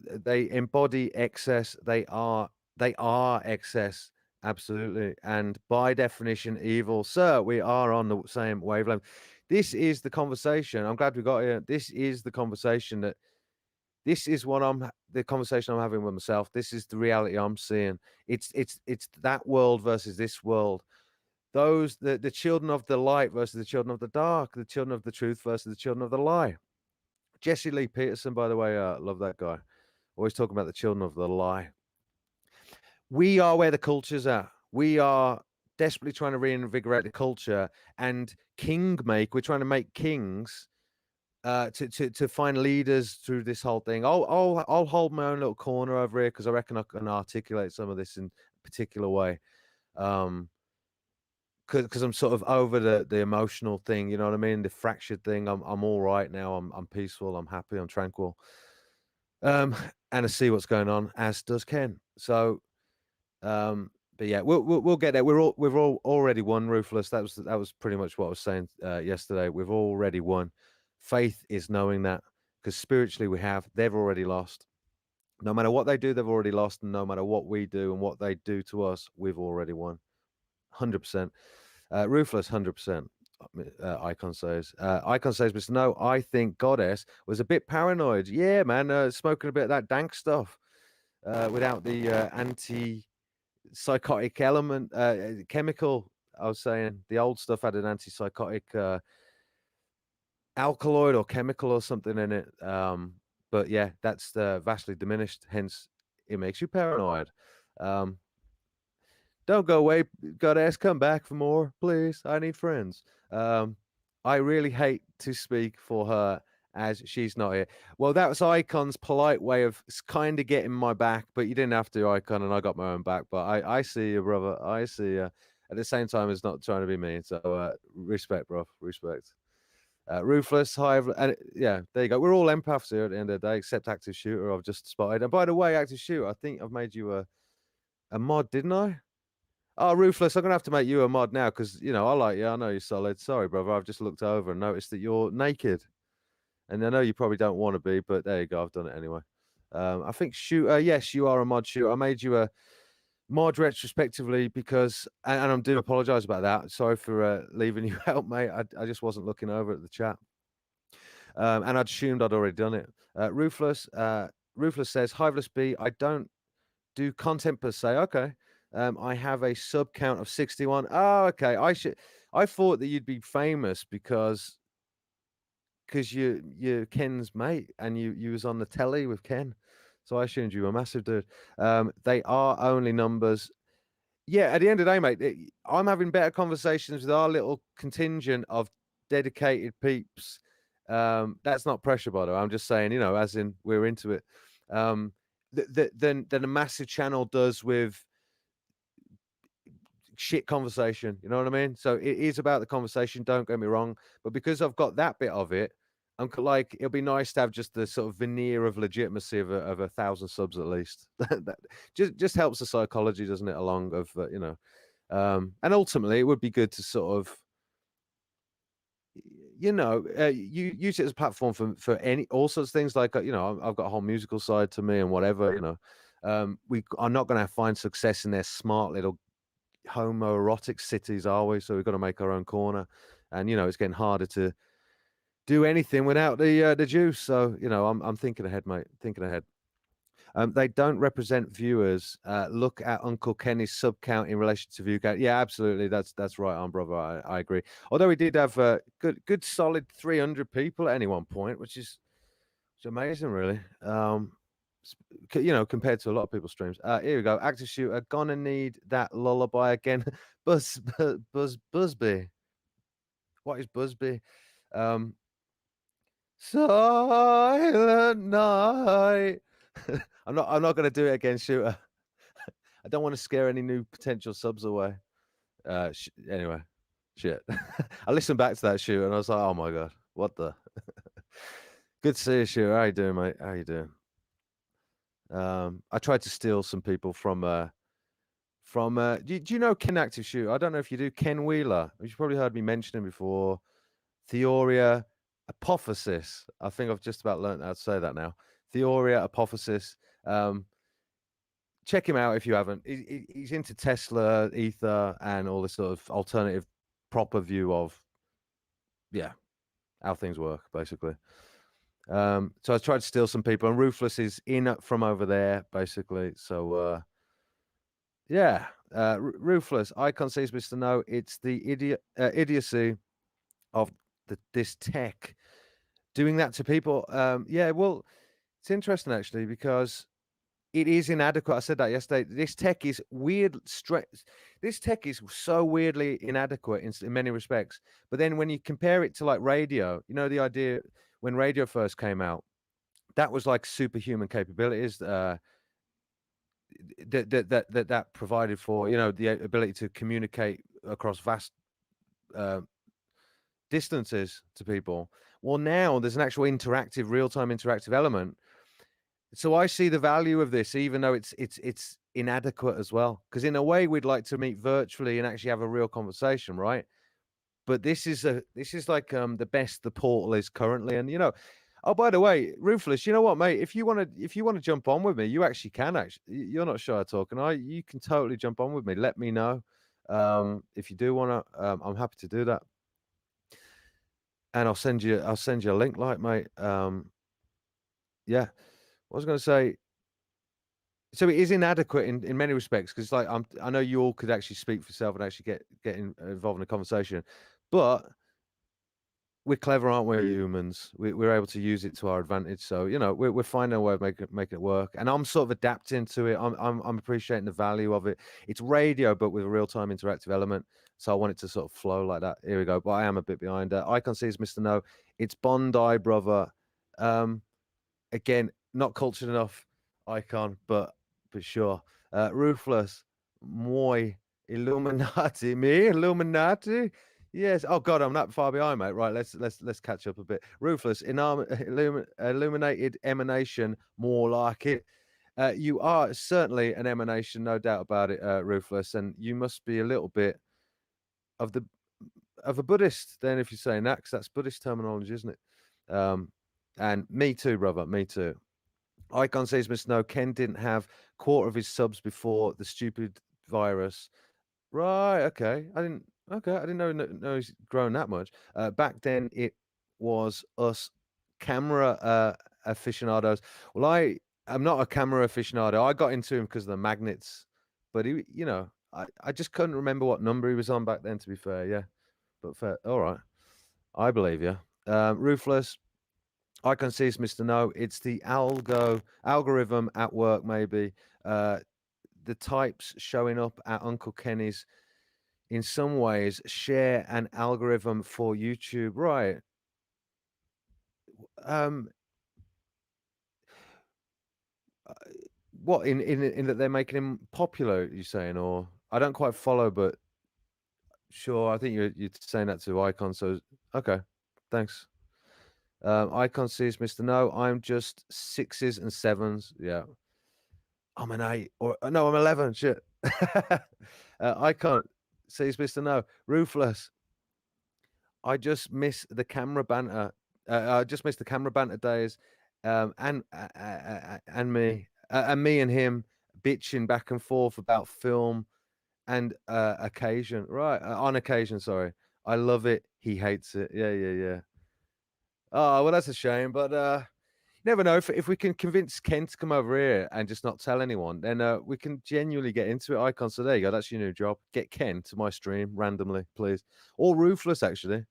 [SPEAKER 1] they embody excess. They are excess. Absolutely. And by definition, evil. Sir, we are on the same wavelength. This is the conversation. I'm glad we got here. This is the conversation that this is what the conversation I'm having with myself. This is the reality I'm seeing. It's that world versus this world. Those the children of the light versus the children of the dark, the children of the truth versus the children of the lie. Jesse Lee Peterson, by the way, love that guy. Always talking about the children of the lie. We are where the culture's at. We are desperately trying to reinvigorate the culture and we're trying to make kings to find leaders through this whole thing. I'll hold my own little corner over here because I reckon I can articulate some of this in a particular way. Because I'm sort of over the emotional thing, you know what I mean? The fractured thing. I'm all right now. I'm peaceful. I'm happy. I'm tranquil. And I see what's going on, as does Ken. So, but yeah, we'll get there. We've all already won. Ruthless. That was pretty much what I was saying yesterday. We've already won. Faith is knowing that because spiritually we have. They've already lost. No matter what they do, they've already lost, and no matter what we do and what they do to us, we've already won. 100%. Ruthless, 100%. Icon says. Icon says, Mr. No, I think Goddess was a bit paranoid. Yeah, man, smoking a bit of that dank stuff without the anti-psychotic element, chemical. I was saying the old stuff had an antipsychotic alkaloid or chemical or something in it. But yeah, that's vastly diminished. Hence, it makes you paranoid. Don't go away, Goddess. Come back for more, please. I need friends. I really hate to speak for her as she's not here. Well, that was Icon's polite way of kind of getting my back, but you didn't have to, Icon, and I got my own back. But I see you, brother. I see you. At the same time, it's not trying to be mean. So respect, bro. Respect. Ruthless, and yeah, there you go. We're all empaths here at the end of the day, except Active Shooter. I've just spotted. And by the way, Active Shooter, I think I've made you a mod, didn't I? Oh, Ruthless, I'm gonna have to make you a mod now because I like you. I know you're solid. Sorry, brother. I've just looked over and noticed that you're naked, and I know you probably don't want to be, but there you go. I've done it anyway. I think Shooter. Yes, you are a mod Shooter. I made you a mod retrospectively because, and I do apologize about that. Sorry for leaving you out, mate. I just wasn't looking over at the chat, and I'd assumed I'd already done it. Ruthless. Ruthless says, Hiveless B, I don't do content per se. Okay. I have a sub count of 61. Oh, okay. I thought that you'd be famous because you're Ken's mate and you was on the telly with Ken. So I assumed you were a massive dude. They are only numbers. Yeah, at the end of the day, mate, I'm having better conversations with our little contingent of dedicated peeps. That's not pressure, by the way. I'm just saying, as in we're into it. Than a massive channel does with shit conversation. You know what I mean? So it is about the conversation. Don't get me wrong, but because I've got that bit of it, I'm like, it'll be nice to have just the sort of veneer of legitimacy of 1,000 subs at least. That just helps the psychology, doesn't it? Along of and ultimately, it would be good to sort of you use it as a platform for all sorts of things. Like I've got a whole musical side to me and whatever. We are not going to find success in their smart little homoerotic cities, are we? So we've got to make our own corner, and it's getting harder to do anything without the juice. So I'm thinking ahead, mate. Thinking ahead. They don't represent viewers. Look at Uncle Kenny's sub count in relation to view count. Yeah, absolutely. That's right on, brother. I agree. Although we did have good solid 300 people at any one point, which is amazing, really. Compared to a lot of people's streams. Here we go. Active shooter, gonna need that lullaby again. Busby. What is Busby? Silent night. I'm not gonna do it again, shooter. I don't want to scare any new potential subs away. Anyway, shit. I listened back to that shooter and I was like, oh my god, what the? Good to see you, shooter. How you doing, mate? How you doing? I tried to steal some people from do you know Ken Active Shooter? I don't know if you do. Ken Wheeler. You've probably heard me mention him before. Theoria Apophysis. I think I've just about learned how to say that now. Theoria Apophysis. Check him out if you haven't. He's into Tesla, Ether, and all this sort of alternative, proper view of, how things work, basically. So I tried to steal some people, and Ruthless is in from over there, basically. So, Ruthless. Icon sees Mr. No. It's the idiocy of this tech doing that to people. Well, it's interesting actually because it is inadequate. I said that yesterday. This tech is weird. This tech is so weirdly inadequate in many respects. But then when you compare it to like radio, the idea when radio first came out, that was like superhuman capabilities that provided for the ability to communicate across vast distances to people. Well, now there's an actual real-time interactive element. So I see the value of this, even though it's inadequate as well. Because in a way, we'd like to meet virtually and actually have a real conversation, right? But this is like the best the portal is currently. And oh, by the way, Ruthless, you know what, mate? If you want to jump on with me, you actually can. Actually, you're not shy of talking. You can totally jump on with me. Let me know if you do want to. I'm happy to do that. And I'll send you a link, like, mate. Yeah. What was I going to say? So it is inadequate in many respects because, like, I know you all could actually speak for yourself and actually get involved in a conversation, but we're clever, aren't we, humans? We're able to use it to our advantage. So we're finding a way of making it work, and I'm sort of adapting to it. I'm appreciating the value of it. It's radio, but with a real time interactive element. So I want it to sort of flow like that. Here we go. But I am a bit behind. Icon sees Mr. No. It's Bondi, brother. Again, not cultured enough, Icon, but sure. Ruthless, Moi, Illuminati, me, Illuminati. Yes. Oh God, I'm that far behind, mate. Right, let's catch up a bit. Ruthless, illuminated emanation, more like it. You are certainly an emanation, no doubt about it, Ruthless, and you must be a little bit of a Buddhist then, if you're saying that, because that's Buddhist terminology, isn't it? And me too, brother. Me too. Icon says, Mr. No, Ken didn't have quarter of his subs before the stupid virus. Right. Okay. I didn't know he's grown that much. Back then, it was us camera aficionados. Well, I'm not a camera aficionado. I got into him because of the magnets, but he, I just couldn't remember what number he was on back then. To be fair, yeah, but fair. All right, I believe you. Ruthless. I can see it's Mr. No. It's the algorithm at work, maybe. The types showing up at Uncle Kenny's in some ways share an algorithm for YouTube. Right. What in that they're making him popular, you're saying, or I don't quite follow, but sure, I think you're saying that to Icon, so okay. Thanks. Icon sees Mr. No, I'm just 6s and 7s. Yeah. I'm an 8 or no, I'm 11. Shit. Icon sees Mr. No. Ruthless. I just miss the camera banter. I just miss the camera banter days. And me and him bitching back and forth about film and occasion. Right. On occasion, sorry. I love it. He hates it. Yeah. Oh, well, that's a shame. But never know if we can convince Ken to come over here and just not tell anyone, then we can genuinely get into it. Icon, so there you go. That's your new job. Get Ken to my stream randomly, please, or Ruthless actually.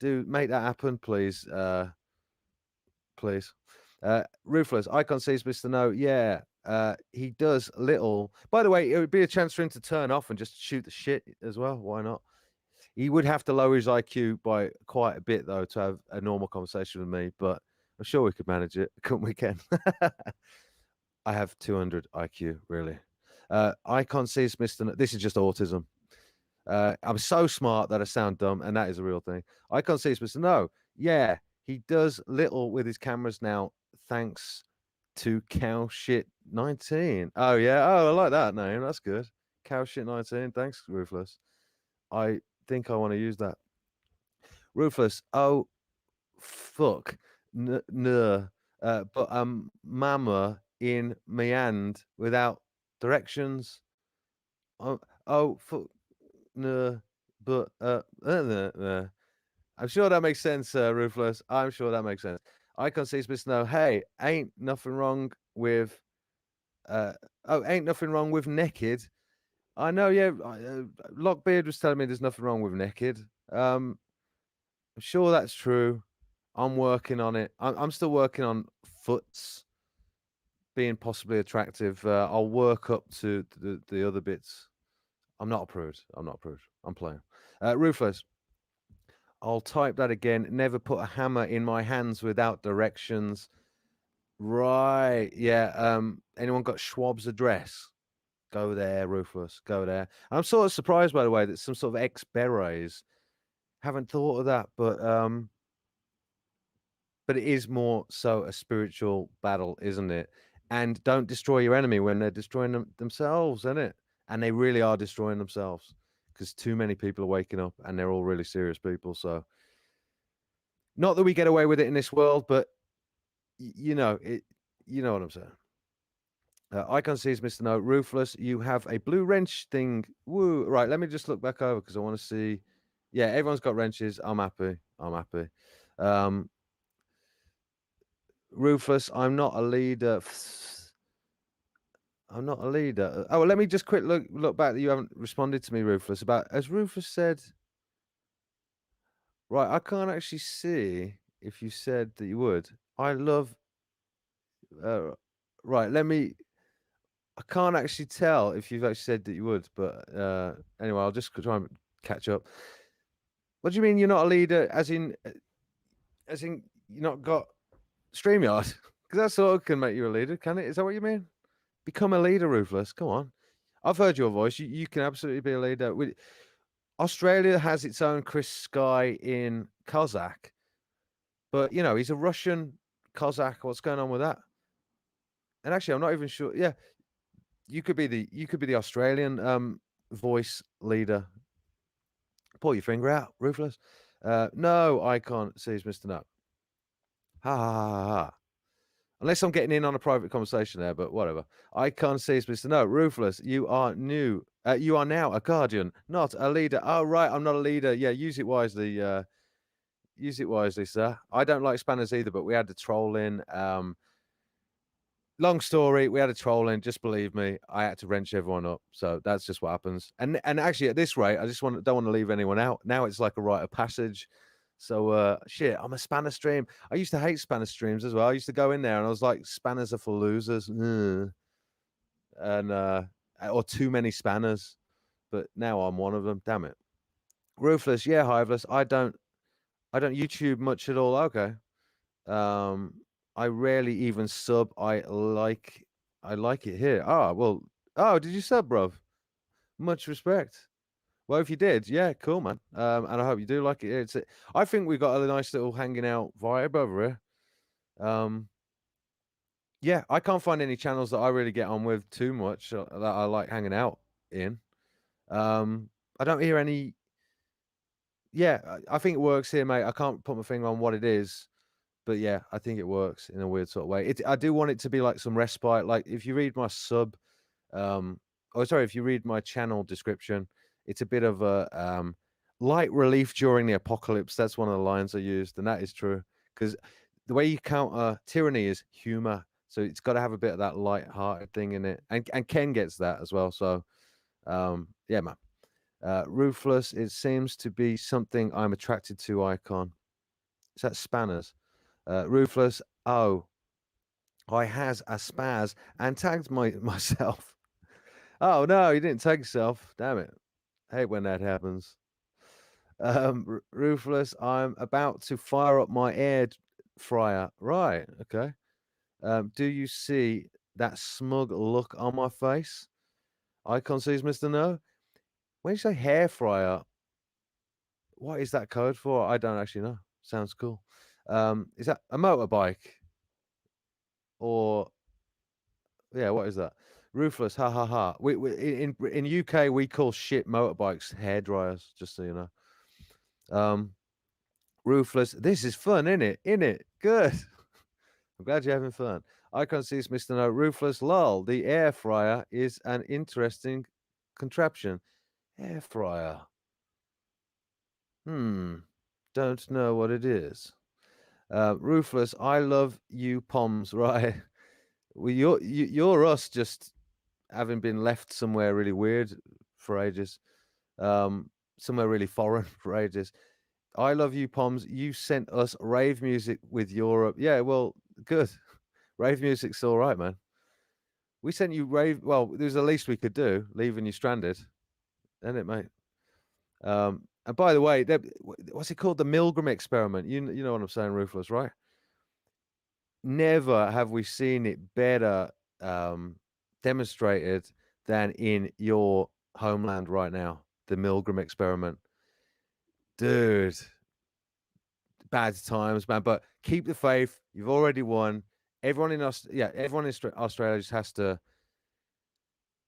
[SPEAKER 1] Do make that happen, please. Please. Ruthless. Icon sees Mr. No. Yeah. He does little. By the way, it would be a chance for him to turn off and just shoot the shit as well. Why not? He would have to lower his IQ by quite a bit though to have a normal conversation with me, but I'm sure we could manage it, couldn't we, Ken? I have 200 IQ, really. Icon sees Mr. No. This is just autism. I'm so smart that I sound dumb, and that is a real thing. Icon sees Mr. No. Yeah, he does little with his cameras now, thanks to Cow Shit 19. Oh yeah, oh I like that name. That's good. Cow Shit 19. Thanks, Ruthless. I think I want to use that. Ruthless. Oh, fuck. But mama in Meand without directions. Oh, fuck. But I'm sure that makes sense, Ruthless. I'm sure that makes sense. Icon sees Mr. No. Hey, ain't nothing wrong with ain't nothing wrong with naked. I know, yeah. Lockbeard was telling me there's nothing wrong with naked. I'm sure that's true. I'm working on it. I'm still working on foots being possibly attractive. I'll work up to the other bits. I'm not a prude. I'm not a prude. I'm playing. Ruthless. I'll type that again. Never put a hammer in my hands without directions. Right. Yeah. Anyone got Schwab's address? Go there, Ruthless. Go there. I'm sort of surprised, by the way, that some sort of ex-berets haven't thought of that, but it is more so a spiritual battle, isn't it? And don't destroy your enemy when they're destroying themselves, isn't it? And they really are destroying themselves because too many people are waking up and they're all really serious people. So, not that we get away with it in this world, but you know it. You know what I'm saying. Icon sees Mr. No. Ruthless, you have a blue wrench thing. Woo. Right, let me just look back over because I want to see. Yeah, everyone's got wrenches. I'm happy. I'm happy. Ruthless, I'm not a leader. I'm not a leader. Oh, well, let me just quick look back that you haven't responded to me, Ruthless. About as Ruthless said. Right, I can't actually see if you said that you would. I love. Right, let me. I can't actually tell if you've actually said that you would, but anyway, I'll just try and catch up. What do you mean you're not a leader? As in you're not got StreamYard? Because that sort of can make you a leader, can it? Is that what you mean? Become a leader, Ruthless. Come on. I've heard your voice. You can absolutely be a leader. Australia has its own Chris Sky in Cossack, but you know he's a Russian Cossack. What's going on with that? And actually, I'm not even sure. Yeah, you could be the Australian voice leader. Pull your finger out, Ruthless. No, Icon sees Mr. No. Ha ha ha ha. Unless I'm getting in on a private conversation there, but whatever. Icon sees Mr. No. Ruthless, you are new. You are now a guardian, not a leader. Oh, right, I'm not a leader. Yeah, use it wisely. Use it wisely, sir. I don't like spanners either, but we had the troll in. Long story, we had a troll in. Just believe me, I had to wrench everyone up. So that's just what happens. And actually, at this rate, I just don't want to leave anyone out. Now it's like a rite of passage. So shit, I'm a spanner stream. I used to hate spanner streams as well. I used to go in there and I was like, spanners are for losers, and or too many spanners. But now I'm one of them. Damn it. Ruthless, yeah, Hiveless. I don't YouTube much at all. Okay. I rarely even sub. I like it here. Ah, well. Oh, did you sub, bruv? Much respect. Well, if you did, yeah, cool, man. And I hope you do like it. I think we've got a nice little hanging out vibe over here. Yeah, I can't find any channels that I really get on with too much that I like hanging out in. I don't hear any. Yeah, I think it works here, mate. I can't put my finger on what it is, but yeah, I think it works in a weird sort of way. I do want it to be like some respite. Like if you read my if you read my channel description, it's a bit of a light relief during the apocalypse. That's one of the lines I used, and that is true because the way you counter tyranny is humor. So it's got to have a bit of that light-hearted thing in it, and Ken gets that as well. So, yeah, man. Ruthless. It seems to be something I'm attracted to. Icon. Is that Spanners? Ruthless. Oh, I has a spaz and tagged myself. Oh no, you didn't tag yourself. Damn it. I hate when that happens. Ruthless. I'm about to fire up my air fryer. Right. Okay. Do you see that smug look on my face? Icon sees Mr. No. When you say hair fryer, what is that code for? I don't actually know. Sounds cool. Is that a motorbike? Or yeah, what is that? Ruthless, ha ha ha. We in UK we call shit motorbikes hair dryers, just so you know. Ruthless. This is fun, innit? Innit? Good. I'm glad you're having fun. Icon sees Mr. No. Ruthless, lol. The air fryer is an interesting contraption. Air fryer. Don't know what it is. Ruthless, I love you, Poms. Right. Well, you're us just having been left somewhere really weird for ages. Somewhere really foreign for ages. I love you, Poms. You sent us rave music with Europe. Yeah, well, good. Rave music's all right, man. We sent you rave. Well, there's the least we could do, leaving you stranded, isn't it, mate? And by the way, what's it called? The Milgram experiment. You know what I'm saying, Ruthless, right? Never have we seen it better demonstrated than in your homeland right now. The Milgram experiment, dude. Bad times, man. But keep the faith. You've already won. Everyone in everyone in Australia just has to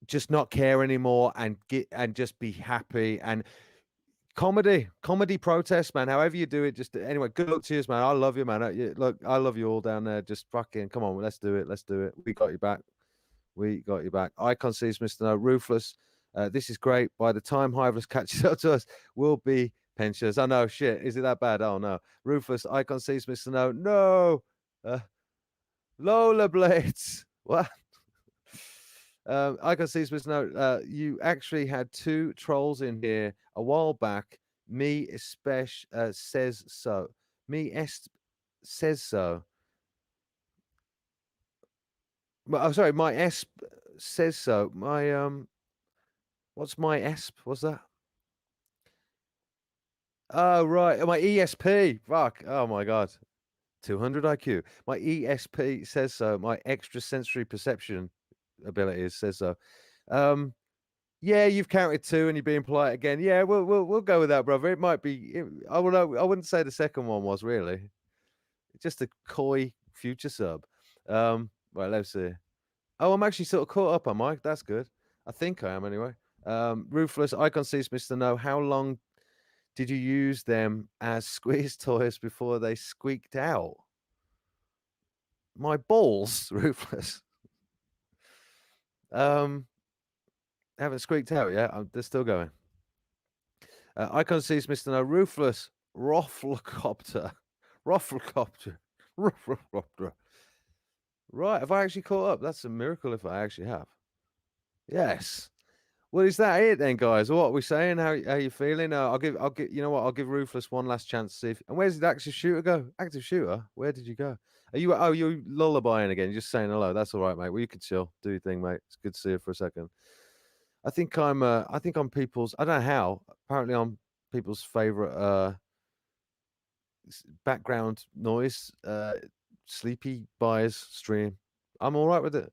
[SPEAKER 1] just not care anymore and just be happy and comedy protest, man. However you do it, just anyway. Good luck to you, man. I love you, man. Look, I love you all down there. Just fucking come on, let's do it. Let's do it. We got you back. We got you back. Icon sees Mr. No. Ruthless. This is great. By the time Hiveless catches up to us, we'll be pensioners. Oh no, shit. Is it that bad? Oh no. Ruthless. Icon sees Mr. No. No. Lola Blades. What? Icon sees Mr. No. You actually had 2 trolls in here a while back. Me especially says so. Says so. Oh, sorry. My esp says so. My what's my esp? What's that? Oh right, my ESP. Fuck. Oh my god. 200 IQ. My ESP says so. My extrasensory perception abilities says so. Yeah, you've counted 2 and you're being polite again. Yeah, we'll go with that, brother. It might be. I wouldn't say the second one was really. Just a coy future sub. Right, let's see. Oh, I'm actually sort of caught up on Mike. That's good. I think I am anyway. Ruthless Icon sees Mr. No. How long did you use them as squeeze toys before they squeaked out? My balls, Ruthless. Haven't squeaked out yet. They're still going. Icon sees Mr. No. Ruthless Rofflecopter. Rofflecopter. Rofflecopter. Right, have I actually caught up? That's a miracle if I actually have. Yes. Well, is that it then, guys? What are we saying? How you feeling? I'll give. You know what? I'll give Ruthless one last chance to see if. And where's the active shooter go? Active shooter? Where did you go? Are you? Oh, you're lullabying again. You're just saying hello. That's all right, mate. Well, you can chill. Do your thing, mate. It's good to see you for a second. I think I'm. I think I'm people's. I don't know how. Apparently, I'm people's favorite background noise. Sleepy Buyers stream. I'm all right with it.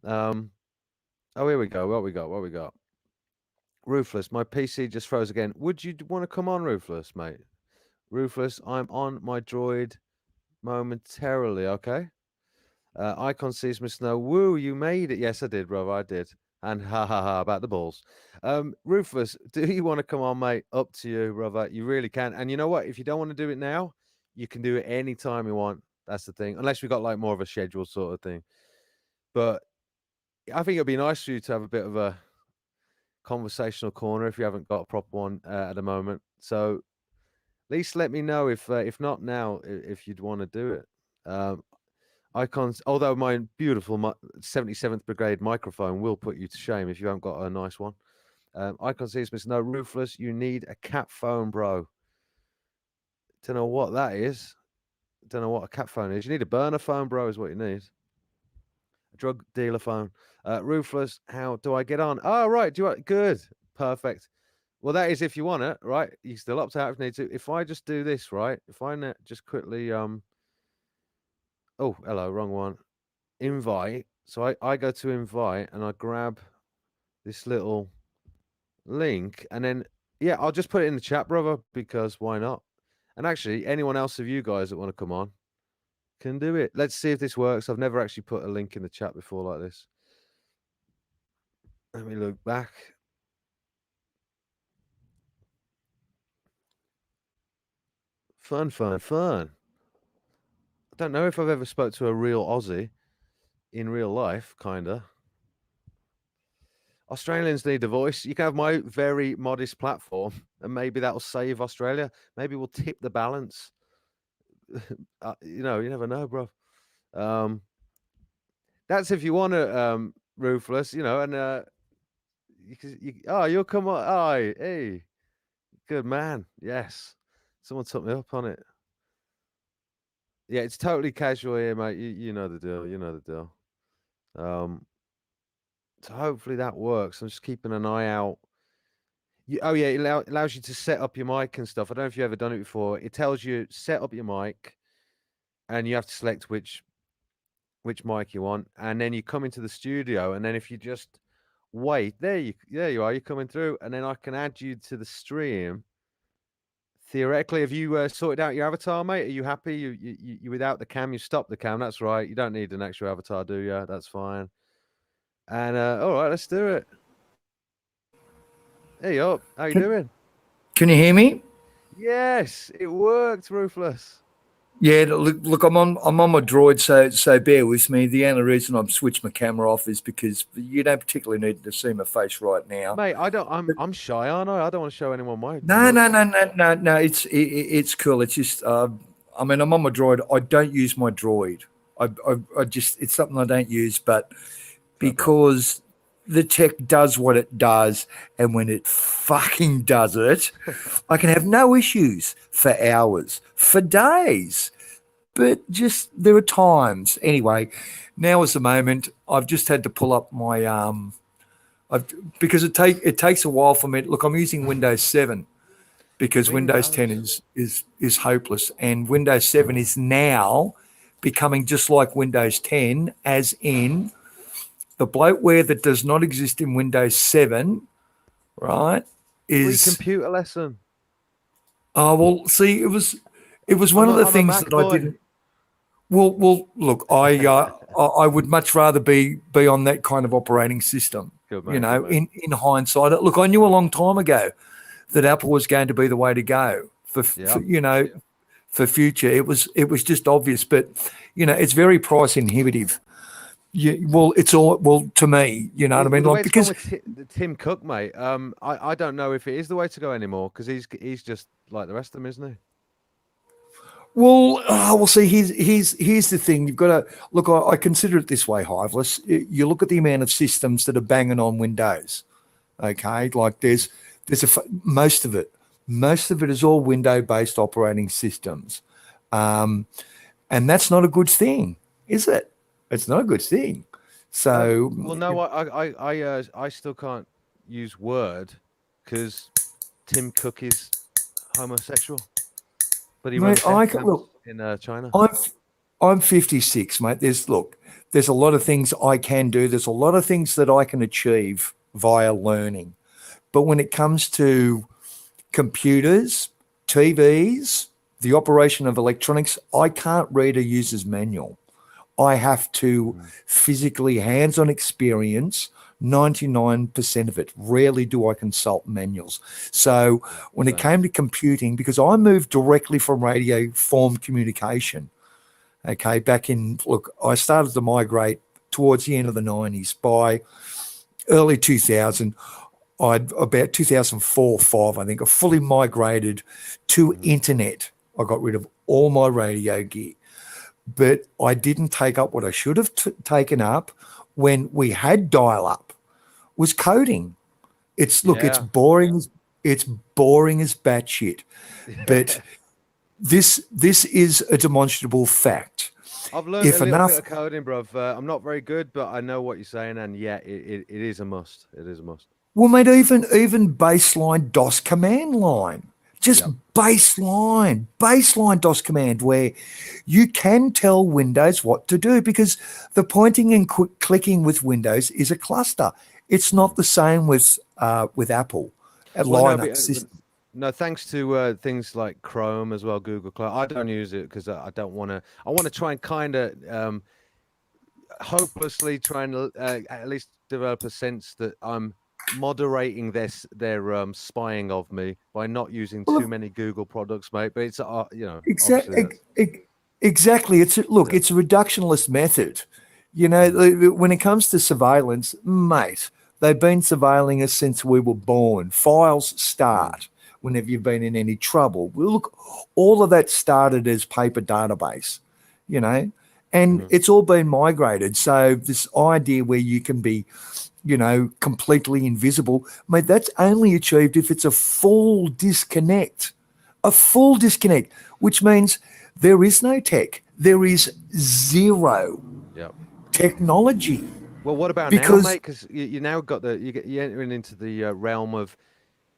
[SPEAKER 1] Oh, here we go. What we got? What we got? Ruthless. My PC just froze again. Would you want to come on, Ruthless, mate? Ruthless. I'm on my droid momentarily. Okay. Icon sees Miss Snow. Woo! You made it. Yes, I did, brother. I did. And ha ha ha about the balls. Ruthless. Do you want to come on, mate? Up to you, brother. You really can. And you know what? If you don't want to do it now, you can do it anytime you want. That's the thing. Unless we got like more of a scheduled sort of thing. But I think it'd be nice for you to have a bit of a conversational corner if you haven't got a proper one at the moment. So at least let me know if not now, if you'd want to do it. Icons, although my beautiful 77th Brigade microphone will put you to shame if you haven't got a nice one. Icon C. Smith, no, Ruthless, you need a cat phone, bro. Don't know what that is. Don't know what a cat phone is. You need a burner phone, bro, is what you need. A drug dealer phone. Ruthless, how do I get on? Oh, right. Do you want good? Perfect. Well, that is if you want it, right? You can still opt out if you need to. If I just do this, right? If I just quickly oh, hello, wrong one. Invite. So I go to invite and I grab this little link and then yeah, I'll just put it in the chat, brother, because why not? And actually, anyone else of you guys that want to come on can do it. Let's see if this works. I've never actually put a link in the chat before like this. Let me look back. Fun. I don't know if I've ever spoke to a real Aussie in real life, kinda. Australians need a voice. You can have my very modest platform, and maybe that'll save Australia. Maybe we'll tip the balance. You never know, bro. That's if you want to, Ruthless, and you'll come on. Oh, hey, good man. Yes, someone took me up on it. Yeah, it's totally casual here, mate. You know the deal. You know the deal. So hopefully that works. I'm just keeping an eye out. It allows you to set up your mic and stuff. I don't know if you've ever done it before. It tells you set up your mic, and you have to select which mic you want, and then you come into the studio, and then if you just wait, there you are. You're coming through, and then I can add you to the stream. Theoretically, have you sorted out your avatar, mate? Are you happy? You without the cam? You stopped the cam. That's right. You don't need an extra avatar, do you? That's fine. And all right, let's do it. Hey up, how you doing?
[SPEAKER 2] Can you hear me?
[SPEAKER 1] Yes, it worked, Ruthless.
[SPEAKER 2] Yeah, look, I'm on my Droid, so bear with me. The only reason I've switched my camera off is because you don't particularly need to see my face right now.
[SPEAKER 1] Mate, I'm shy, aren't I? I don't want to show anyone my.
[SPEAKER 2] No. It's cool. It's just I'm on my Droid. I don't use my Droid. I just it's something I don't use, but because the tech does what it does, and when it fucking does it, I can have no issues for hours, for days. But just there are times. Anyway, now is the moment. I've just had to pull up my because it takes a while for me. Look, I'm using Windows 7 because Windows 10 is hopeless, and Windows 7 is now becoming just like Windows 10, as in the bloatware that does not exist in Windows 7, right, is
[SPEAKER 1] free computer lesson.
[SPEAKER 2] Oh well, see, it was one of the things that I didn't. Well, look, I would much rather be on that kind of operating system.
[SPEAKER 1] Good man,
[SPEAKER 2] in hindsight, look, I knew a long time ago that Apple was going to be the way to go for future. It was just obvious, but it's very price inhibitive. Yeah, well, it's all to me, you know what I mean?
[SPEAKER 1] Like, because Tim Cook, mate. I don't know if it is the way to go anymore, because he's just like the rest of them, isn't he?
[SPEAKER 2] Well, see, here's the thing. You've got to look. I consider it this way, Hiveless. You look at the amount of systems that are banging on Windows. Okay, like there's most of it is all window-based operating systems, and that's not a good thing, is it? It's not a good thing. So
[SPEAKER 1] no, I still can't use Word because Tim Cook is homosexual. But he runs in China.
[SPEAKER 2] I'm 56, mate. There's a lot of things I can do. There's a lot of things that I can achieve via learning. But when it comes to computers, TVs, the operation of electronics, I can't read a user's manual. I have to physically hands-on experience 99% of it. Rarely do I consult manuals. So when it came to computing, because I moved directly from radio form communication, okay, I started to migrate towards the end of the 90s. By early 2000, about 2004, 5, I think, I fully migrated to internet. I got rid of all my radio gear. but I didn't take up what I should have taken up when we had dial-up, was coding. It's
[SPEAKER 1] Yeah.
[SPEAKER 2] boring. It's boring as batshit, but this is a demonstrable fact.
[SPEAKER 1] I've learned
[SPEAKER 2] If
[SPEAKER 1] a little
[SPEAKER 2] enough,
[SPEAKER 1] bit of coding, bruv. I'm not very good, but I know what you're saying, and yeah, it is a must. It is a must.
[SPEAKER 2] well, mate, even baseline DOS command line, just
[SPEAKER 1] Yep.
[SPEAKER 2] baseline DOS command, where you can tell Windows what to do, because the pointing and clicking with Windows is a cluster. It's not the same with Apple at
[SPEAKER 1] Well, no,
[SPEAKER 2] Linux.
[SPEAKER 1] no, thanks to things like Chrome as well, Google Chrome. I don't use it because I don't want to. I want to try and kind of hopelessly try and at least develop a sense that I'm moderating their spying of me by not using too many Google products, mate. But it's
[SPEAKER 2] Exactly. It's a reductionist method. You know, when it comes to surveillance, mate, they've been surveilling us since we were born. Files start whenever you've been in any trouble. Well, look, all of that started as paper database, you know, and it's all been migrated. So this idea where you can be, you know, completely invisible, mate, that's only achieved if it's a full disconnect, which means there is no tech. There is zero technology.
[SPEAKER 1] Well, what about now, mate? Because you now got you're entering into the realm of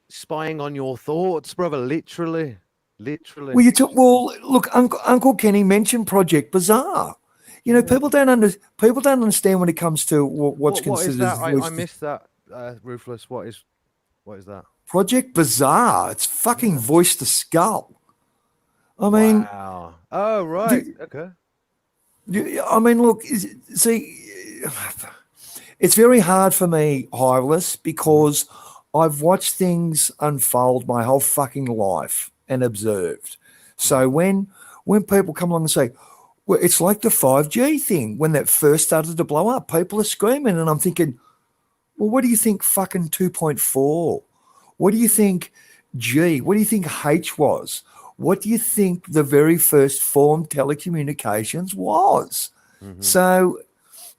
[SPEAKER 1] spying on your thoughts, brother. Literally.
[SPEAKER 2] Well, look, Uncle Kenny mentioned Project Bazaar. You know, people don't understand when it comes to what's considered.
[SPEAKER 1] What is that? I missed that. Ruthless. What is that?
[SPEAKER 2] Project Bazaar. It's fucking voice to skull. I mean,
[SPEAKER 1] wow. Oh, right. Okay.
[SPEAKER 2] I mean, look, see, it's very hard for me, Hiveless, because I've watched things unfold my whole fucking life and observed. So when people come along and say, well, it's like the 5G thing, when that first started to blow up, people are screaming, and I'm thinking, well, what do you think fucking 2.4? What do you think G? What do you think H was? What do you think the very first form telecommunications was? So,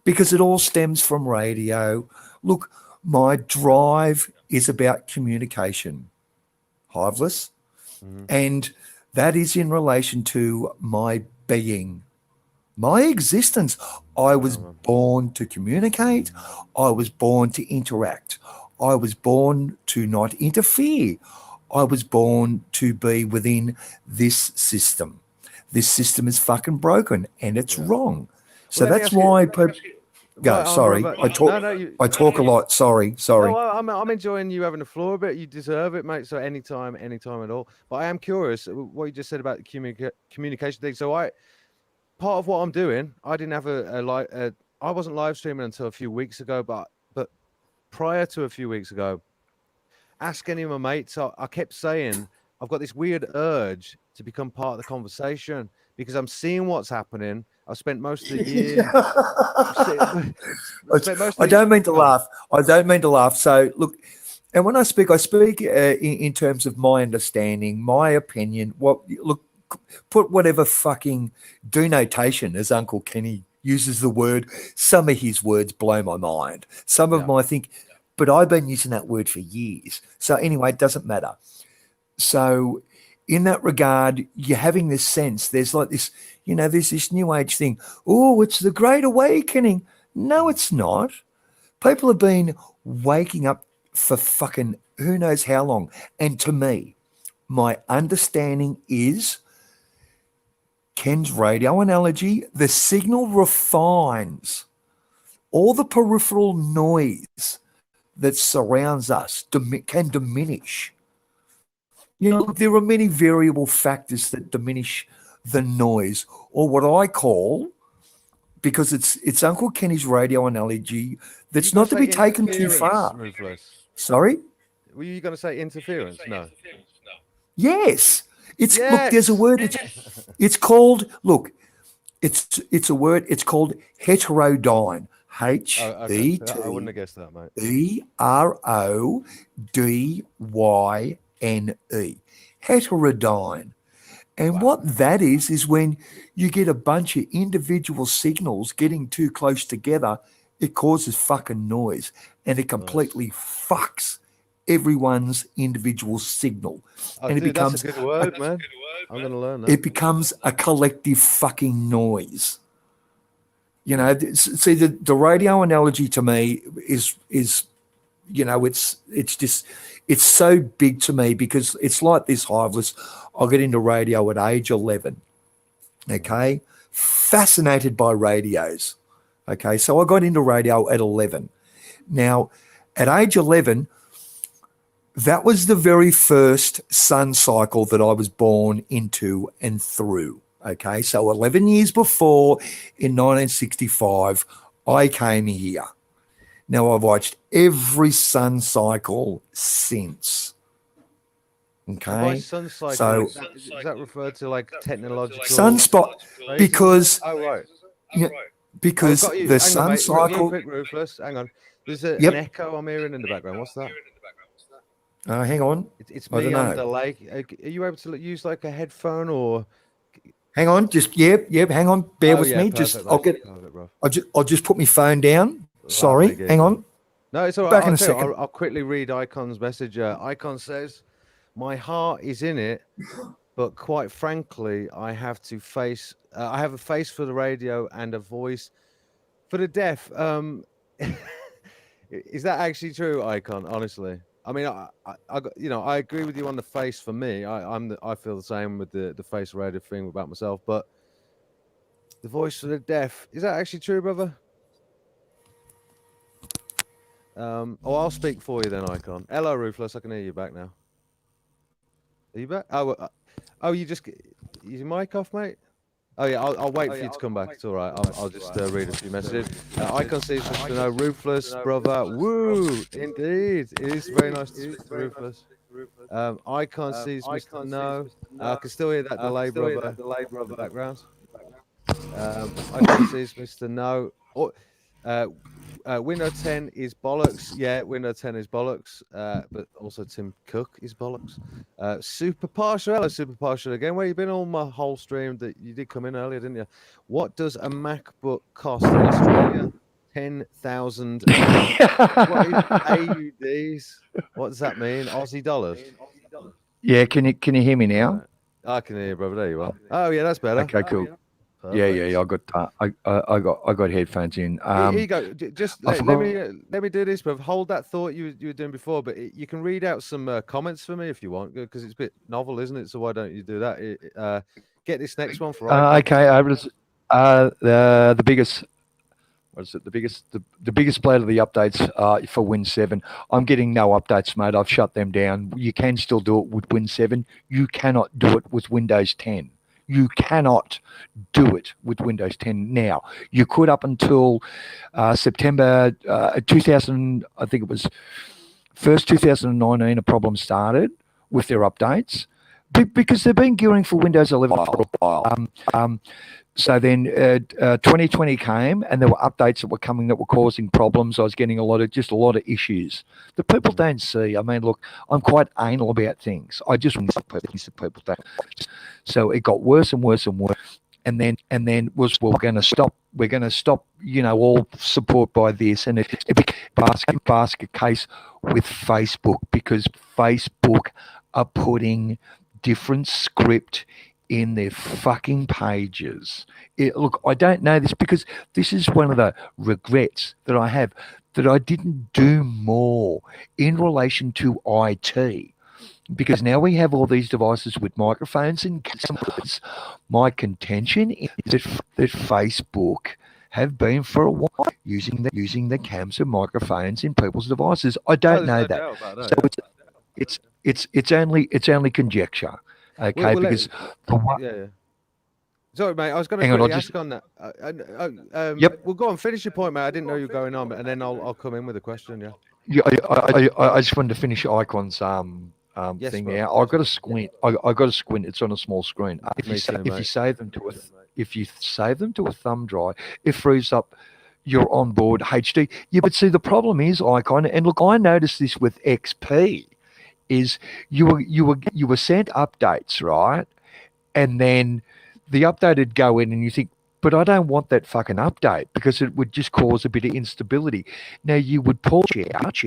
[SPEAKER 2] because it all stems from radio. Look, my drive is about communication, Hiveless, and that is in relation to my being, my existence. I was born to communicate. I was born to interact. I was born to not interfere. I was born to be within this system. This system is fucking broken and it's wrong. So that's why people go. Sorry, I talk. I talk a lot. Sorry.
[SPEAKER 1] No, I'm enjoying you having the floor a bit. You deserve it, mate. So anytime at all. But I am curious what you just said about the communication thing. So part of what I'm doing, I didn't have I wasn't live streaming until a few weeks ago, but prior to a few weeks ago, ask any of my mates, I kept saying I've got this weird urge to become part of the conversation because I'm seeing what's happening. I've spent most of the year.
[SPEAKER 2] I don't mean to laugh. So look, and when I speak in terms of my understanding, my opinion. Put whatever fucking denotation, as Uncle Kenny uses the word. Some of his words blow my mind. Some of them I think, but I've been using that word for years. So anyway, it doesn't matter. So in that regard, you're having this sense, there's like this, you know, there's this new age thing. Oh, it's the Great Awakening. No, it's not. People have been waking up for fucking who knows how long. And to me, my understanding is Ken's radio analogy, the signal refines all the peripheral noise that surrounds us can diminish. You know, there are many variable factors that diminish the noise, or what I call, because it's Uncle Kenny's radio analogy that's not to be taken too far.
[SPEAKER 1] Ruthless.
[SPEAKER 2] Sorry?
[SPEAKER 1] Were you going to say interference? No.
[SPEAKER 2] Yes. Look, there's a word. It's called, look, it's a word. It's called heterodyne. H-E-T.
[SPEAKER 1] I wouldn't have guessed that, mate.
[SPEAKER 2] E-R-O-D-Y-N-E. Heterodyne. And what that is when you get a bunch of individual signals getting too close together, it causes fucking noise and it completely fucks everyone's individual signal.
[SPEAKER 1] Oh,
[SPEAKER 2] And
[SPEAKER 1] dude, that's a good word, man. I'm going to learn that.
[SPEAKER 2] It becomes a collective fucking noise. You know, see, the radio analogy to me is you know, it's just, it's so big to me because it's like this, Hiveless. I got into radio at age 11, okay? Fascinated by radios, okay? So I got into radio at 11. Now, at age 11, that was the very first sun cycle that I was born into and through, okay? So 11 years before, in 1965, I came here. Now, I've watched every sun cycle since. Okay.
[SPEAKER 1] By sun cycle,
[SPEAKER 2] So,
[SPEAKER 1] is that referred to like technological
[SPEAKER 2] sunspot,
[SPEAKER 1] phases?
[SPEAKER 2] because
[SPEAKER 1] Oh, right.
[SPEAKER 2] yeah, because
[SPEAKER 1] I've got you.
[SPEAKER 2] the
[SPEAKER 1] Hang on,
[SPEAKER 2] sun
[SPEAKER 1] mate. Real
[SPEAKER 2] cycle.
[SPEAKER 1] quick, Ruthless. Hang on. There's an
[SPEAKER 2] Yep.
[SPEAKER 1] echo I'm hearing in the background. What's that?
[SPEAKER 2] Hang on.
[SPEAKER 1] It's
[SPEAKER 2] I
[SPEAKER 1] me
[SPEAKER 2] don't
[SPEAKER 1] on
[SPEAKER 2] know.
[SPEAKER 1] delay. Are you able to use like a headphone or?
[SPEAKER 2] Hang on. Just yep. Hang on. Bear
[SPEAKER 1] Oh,
[SPEAKER 2] with
[SPEAKER 1] yeah,
[SPEAKER 2] me.
[SPEAKER 1] perfect,
[SPEAKER 2] Just
[SPEAKER 1] mate.
[SPEAKER 2] I'll get.
[SPEAKER 1] Perfect, bro.
[SPEAKER 2] I'll just put my phone down. Sorry.
[SPEAKER 1] Lovely,
[SPEAKER 2] Hang
[SPEAKER 1] geezer.
[SPEAKER 2] on.
[SPEAKER 1] No, it's all right.
[SPEAKER 2] Back in
[SPEAKER 1] I'll
[SPEAKER 2] a
[SPEAKER 1] tell you,
[SPEAKER 2] second.
[SPEAKER 1] I'll quickly read Icon's message. Icon says, "My heart is in it, but quite frankly, I have a face for the radio and a voice for the deaf." Is that actually true, Icon? Honestly, I mean, I agree with you on the face. For me, I feel the same with the face radio thing about myself, but the voice for the deaf, is that actually true, brother? I'll speak for you then, Icon. Hello, Ruthless. I can hear you back now. Are you back? Oh, is your mic off, mate? Oh yeah, I'll wait for you to come back. It's all right. I'll just read a few messages. Icon seems to know Ruthless, brother. Woo! Indeed, it is very nice to speak to Ruthless. Icon sees Mr. No. I can still hear that delay, brother. In the background. Icon sees Mr. No. Windows 10 is bollocks. Yeah, Windows 10 is bollocks. But also Tim Cook is bollocks. Super partial. Hello, super partial again. Where you been all my whole stream? That you did come in earlier, didn't you? What does a MacBook cost in Australia? 10,000. What is AUDs? What does that mean? Aussie dollars.
[SPEAKER 2] Yeah. Can you hear me now?
[SPEAKER 1] I can hear you, brother. There you are. Oh yeah, that's better.
[SPEAKER 2] Okay. Cool.
[SPEAKER 1] Perfect.
[SPEAKER 2] Yeah. I got headphones in.
[SPEAKER 1] Here you go. Just let me do this, bruv. Hold that thought you were doing before, but you can read out some comments for me if you want, because it's a bit novel, isn't it? So why don't you do that? Get this next one for
[SPEAKER 2] okay. The biggest. What is it? The biggest plate of the updates for Win 7. I'm getting no updates, mate. I've shut them down. You can still do it with Win 7. You cannot do it with Windows 10. You cannot do it with Windows 10 now. You could up until September 2000, I think it was 2019, a problem started with their updates because they've been gearing for Windows 11 for a while. So then 2020 came and there were updates that were coming that were causing problems. I was getting a lot of issues that people don't see. I mean, look, I'm quite anal about things. I just want things that people don't. So it got worse and worse and worse. And then we're going to stop. We're going to stop, all support by this. And it became a basket case with Facebook because Facebook are putting different script in their fucking pages. Look, I don't know this because this is one of the regrets that I have, that I didn't do more in relation to IT. Because now we have all these devices with microphones and cameras. My contention is that Facebook have been for a while using the cams and microphones in people's devices. I don't know that. So it's only conjecture. Okay, because
[SPEAKER 1] yeah. Sorry, mate. I was going to ask on that.
[SPEAKER 2] Yep.
[SPEAKER 1] Well, go on. Finish your point, mate. I didn't know you were going on, and then I'll come in with a question. Yeah.
[SPEAKER 2] Yeah. I just wanted to finish Icon's
[SPEAKER 1] yes,
[SPEAKER 2] thing
[SPEAKER 1] bro.
[SPEAKER 2] now. I've got a squint. I got a squint. It's on a small screen. If you save them to a thumb drive, it frees up your onboard HD. Yeah, but see, the problem is, Icon, and look, I noticed this with XP. Is you were sent updates, right?
[SPEAKER 3] and then the update would go in, and you think, but I don't want that fucking update because it would just cause a bit of instability. Now you would pull it out,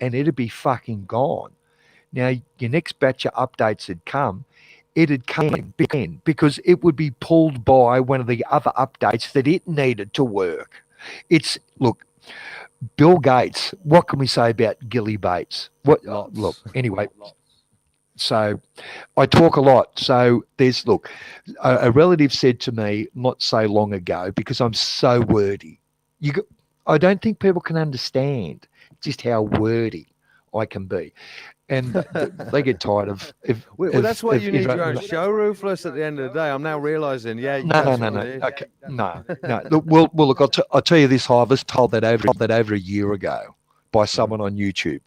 [SPEAKER 3] and it'd be fucking gone. Now your next batch of updates had come. It'd come in because it would be pulled by one of the other updates that it needed to work. It's look, Bill Gates. What can we say about Gilly Bates? What?
[SPEAKER 1] Lots.
[SPEAKER 3] Look, anyway. So I talk a lot. So there's look, a relative said to me not so long ago, because I'm so wordy. I don't think people can understand just how wordy I can be, and they get tired of.
[SPEAKER 1] Well, that's why you need your own show, Ruthless. At the end of the day, I'm now realizing. Yeah.
[SPEAKER 3] No. Okay, no. Look, look. I'll tell you this. I was told that over a year ago by someone on YouTube.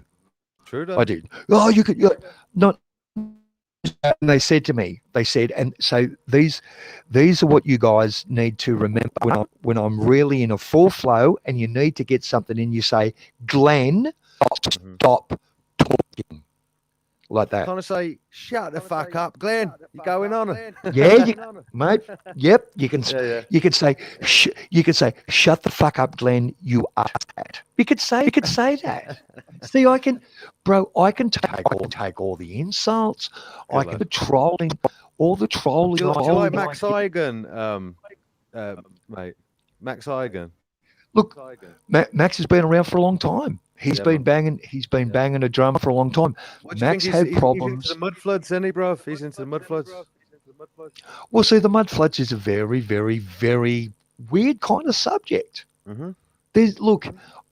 [SPEAKER 1] True. Though.
[SPEAKER 3] I did. Oh, you could. Not. And they said to me, and so these are what you guys need to remember when I'm really in a full flow and you need to get something in. You say, Glenn, stop talking, like that.
[SPEAKER 1] Kind of say, shut the fuck up, Glenn. You're going on.
[SPEAKER 3] Yeah, mate. Yep. You can.
[SPEAKER 1] Yeah.
[SPEAKER 3] You could say, shut the fuck up, Glenn. You are that. You could say that. See, I can take all the insults. I can trolling, all the trolling.
[SPEAKER 1] Do you like Max Igan, mate? Max Igan.
[SPEAKER 3] Look, Max has been around for a long time. He's been banging a drum for a long time. Max had problems.
[SPEAKER 1] He's into the Mudfloods, isn't he, bro? He's into the Mudfloods.
[SPEAKER 3] Well, see, the Mudfloods is a very, very, very weird kind of subject.
[SPEAKER 1] Mm-hmm.
[SPEAKER 3] Look,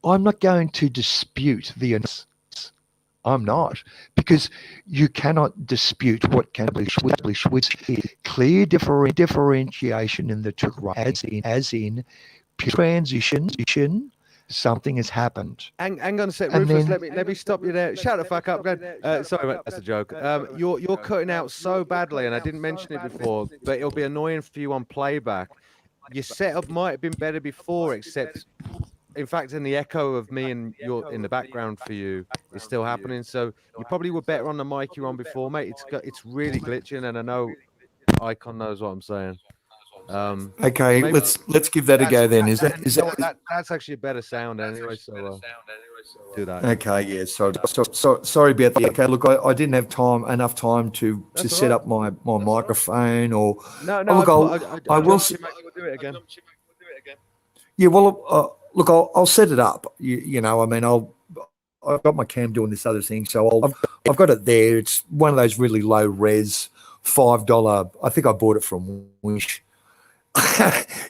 [SPEAKER 3] I'm not going to dispute the. I'm not, because you cannot dispute what can be established with clear differentiation in the two, as in transition. Something has happened.
[SPEAKER 1] Hang on a sec, Rufus. Let me stop you there. Shut the fuck up, Glenn. Sorry, mate, that's a joke. You're cutting out so badly, and I didn't mention it before, but it'll be annoying for you on playback. Your setup might have been better before, except, in fact, in the echo of me and you're in the background for you is still happening. So you probably were better on the mic you were on before, mate. It's really glitching, and I know Icon knows what I'm saying.
[SPEAKER 2] Okay, let's give that a go then. Is that
[SPEAKER 1] that's actually a better sound anyway? So do that.
[SPEAKER 2] Okay, yeah. Sorry about that. Okay, look, I didn't have enough time to set up my microphone or.
[SPEAKER 1] No.
[SPEAKER 2] Look, I will
[SPEAKER 1] do it again.
[SPEAKER 2] Yeah, well, look, I'll set it up. You know, I mean, I've got my cam doing this other thing, so I've got it there. It's one of those really low res $5. I think I bought it from Wish.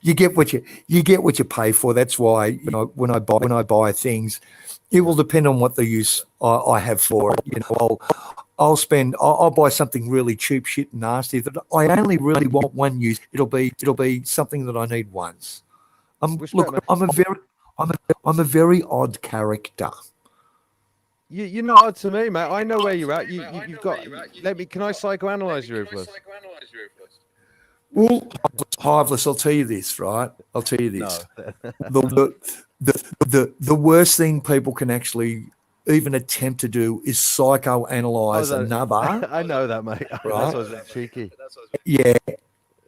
[SPEAKER 2] you get what you pay for. That's why, you know, when I buy things, it will depend on what the use I have for it. You know, I'll buy something really cheap, shit, and nasty that I only really want one use. It'll be something that I need once. I'm a very odd character.
[SPEAKER 1] You're not odd to me, mate. I know where you're at. You've got. Can I psychoanalyze you, Rufus?
[SPEAKER 2] Well, Hiveless, I'll tell you this, right? I'll tell you this. No. The worst thing people can actually even attempt to do is psychoanalyze another.
[SPEAKER 1] I know that, mate.
[SPEAKER 2] Right?
[SPEAKER 1] That's what's cheeky.
[SPEAKER 2] Yeah.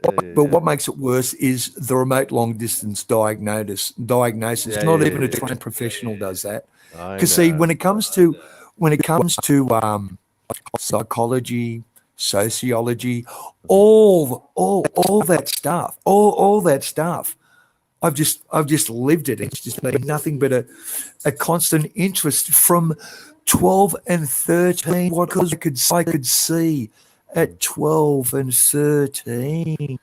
[SPEAKER 2] But what makes it worse is the remote long distance diagnosis. Not even a trained professional does that. Because see, when it comes to psychology, sociology, all that stuff, I've just lived it. It's just been nothing but a constant interest from 12 and 13. What I could see at 12 and 13.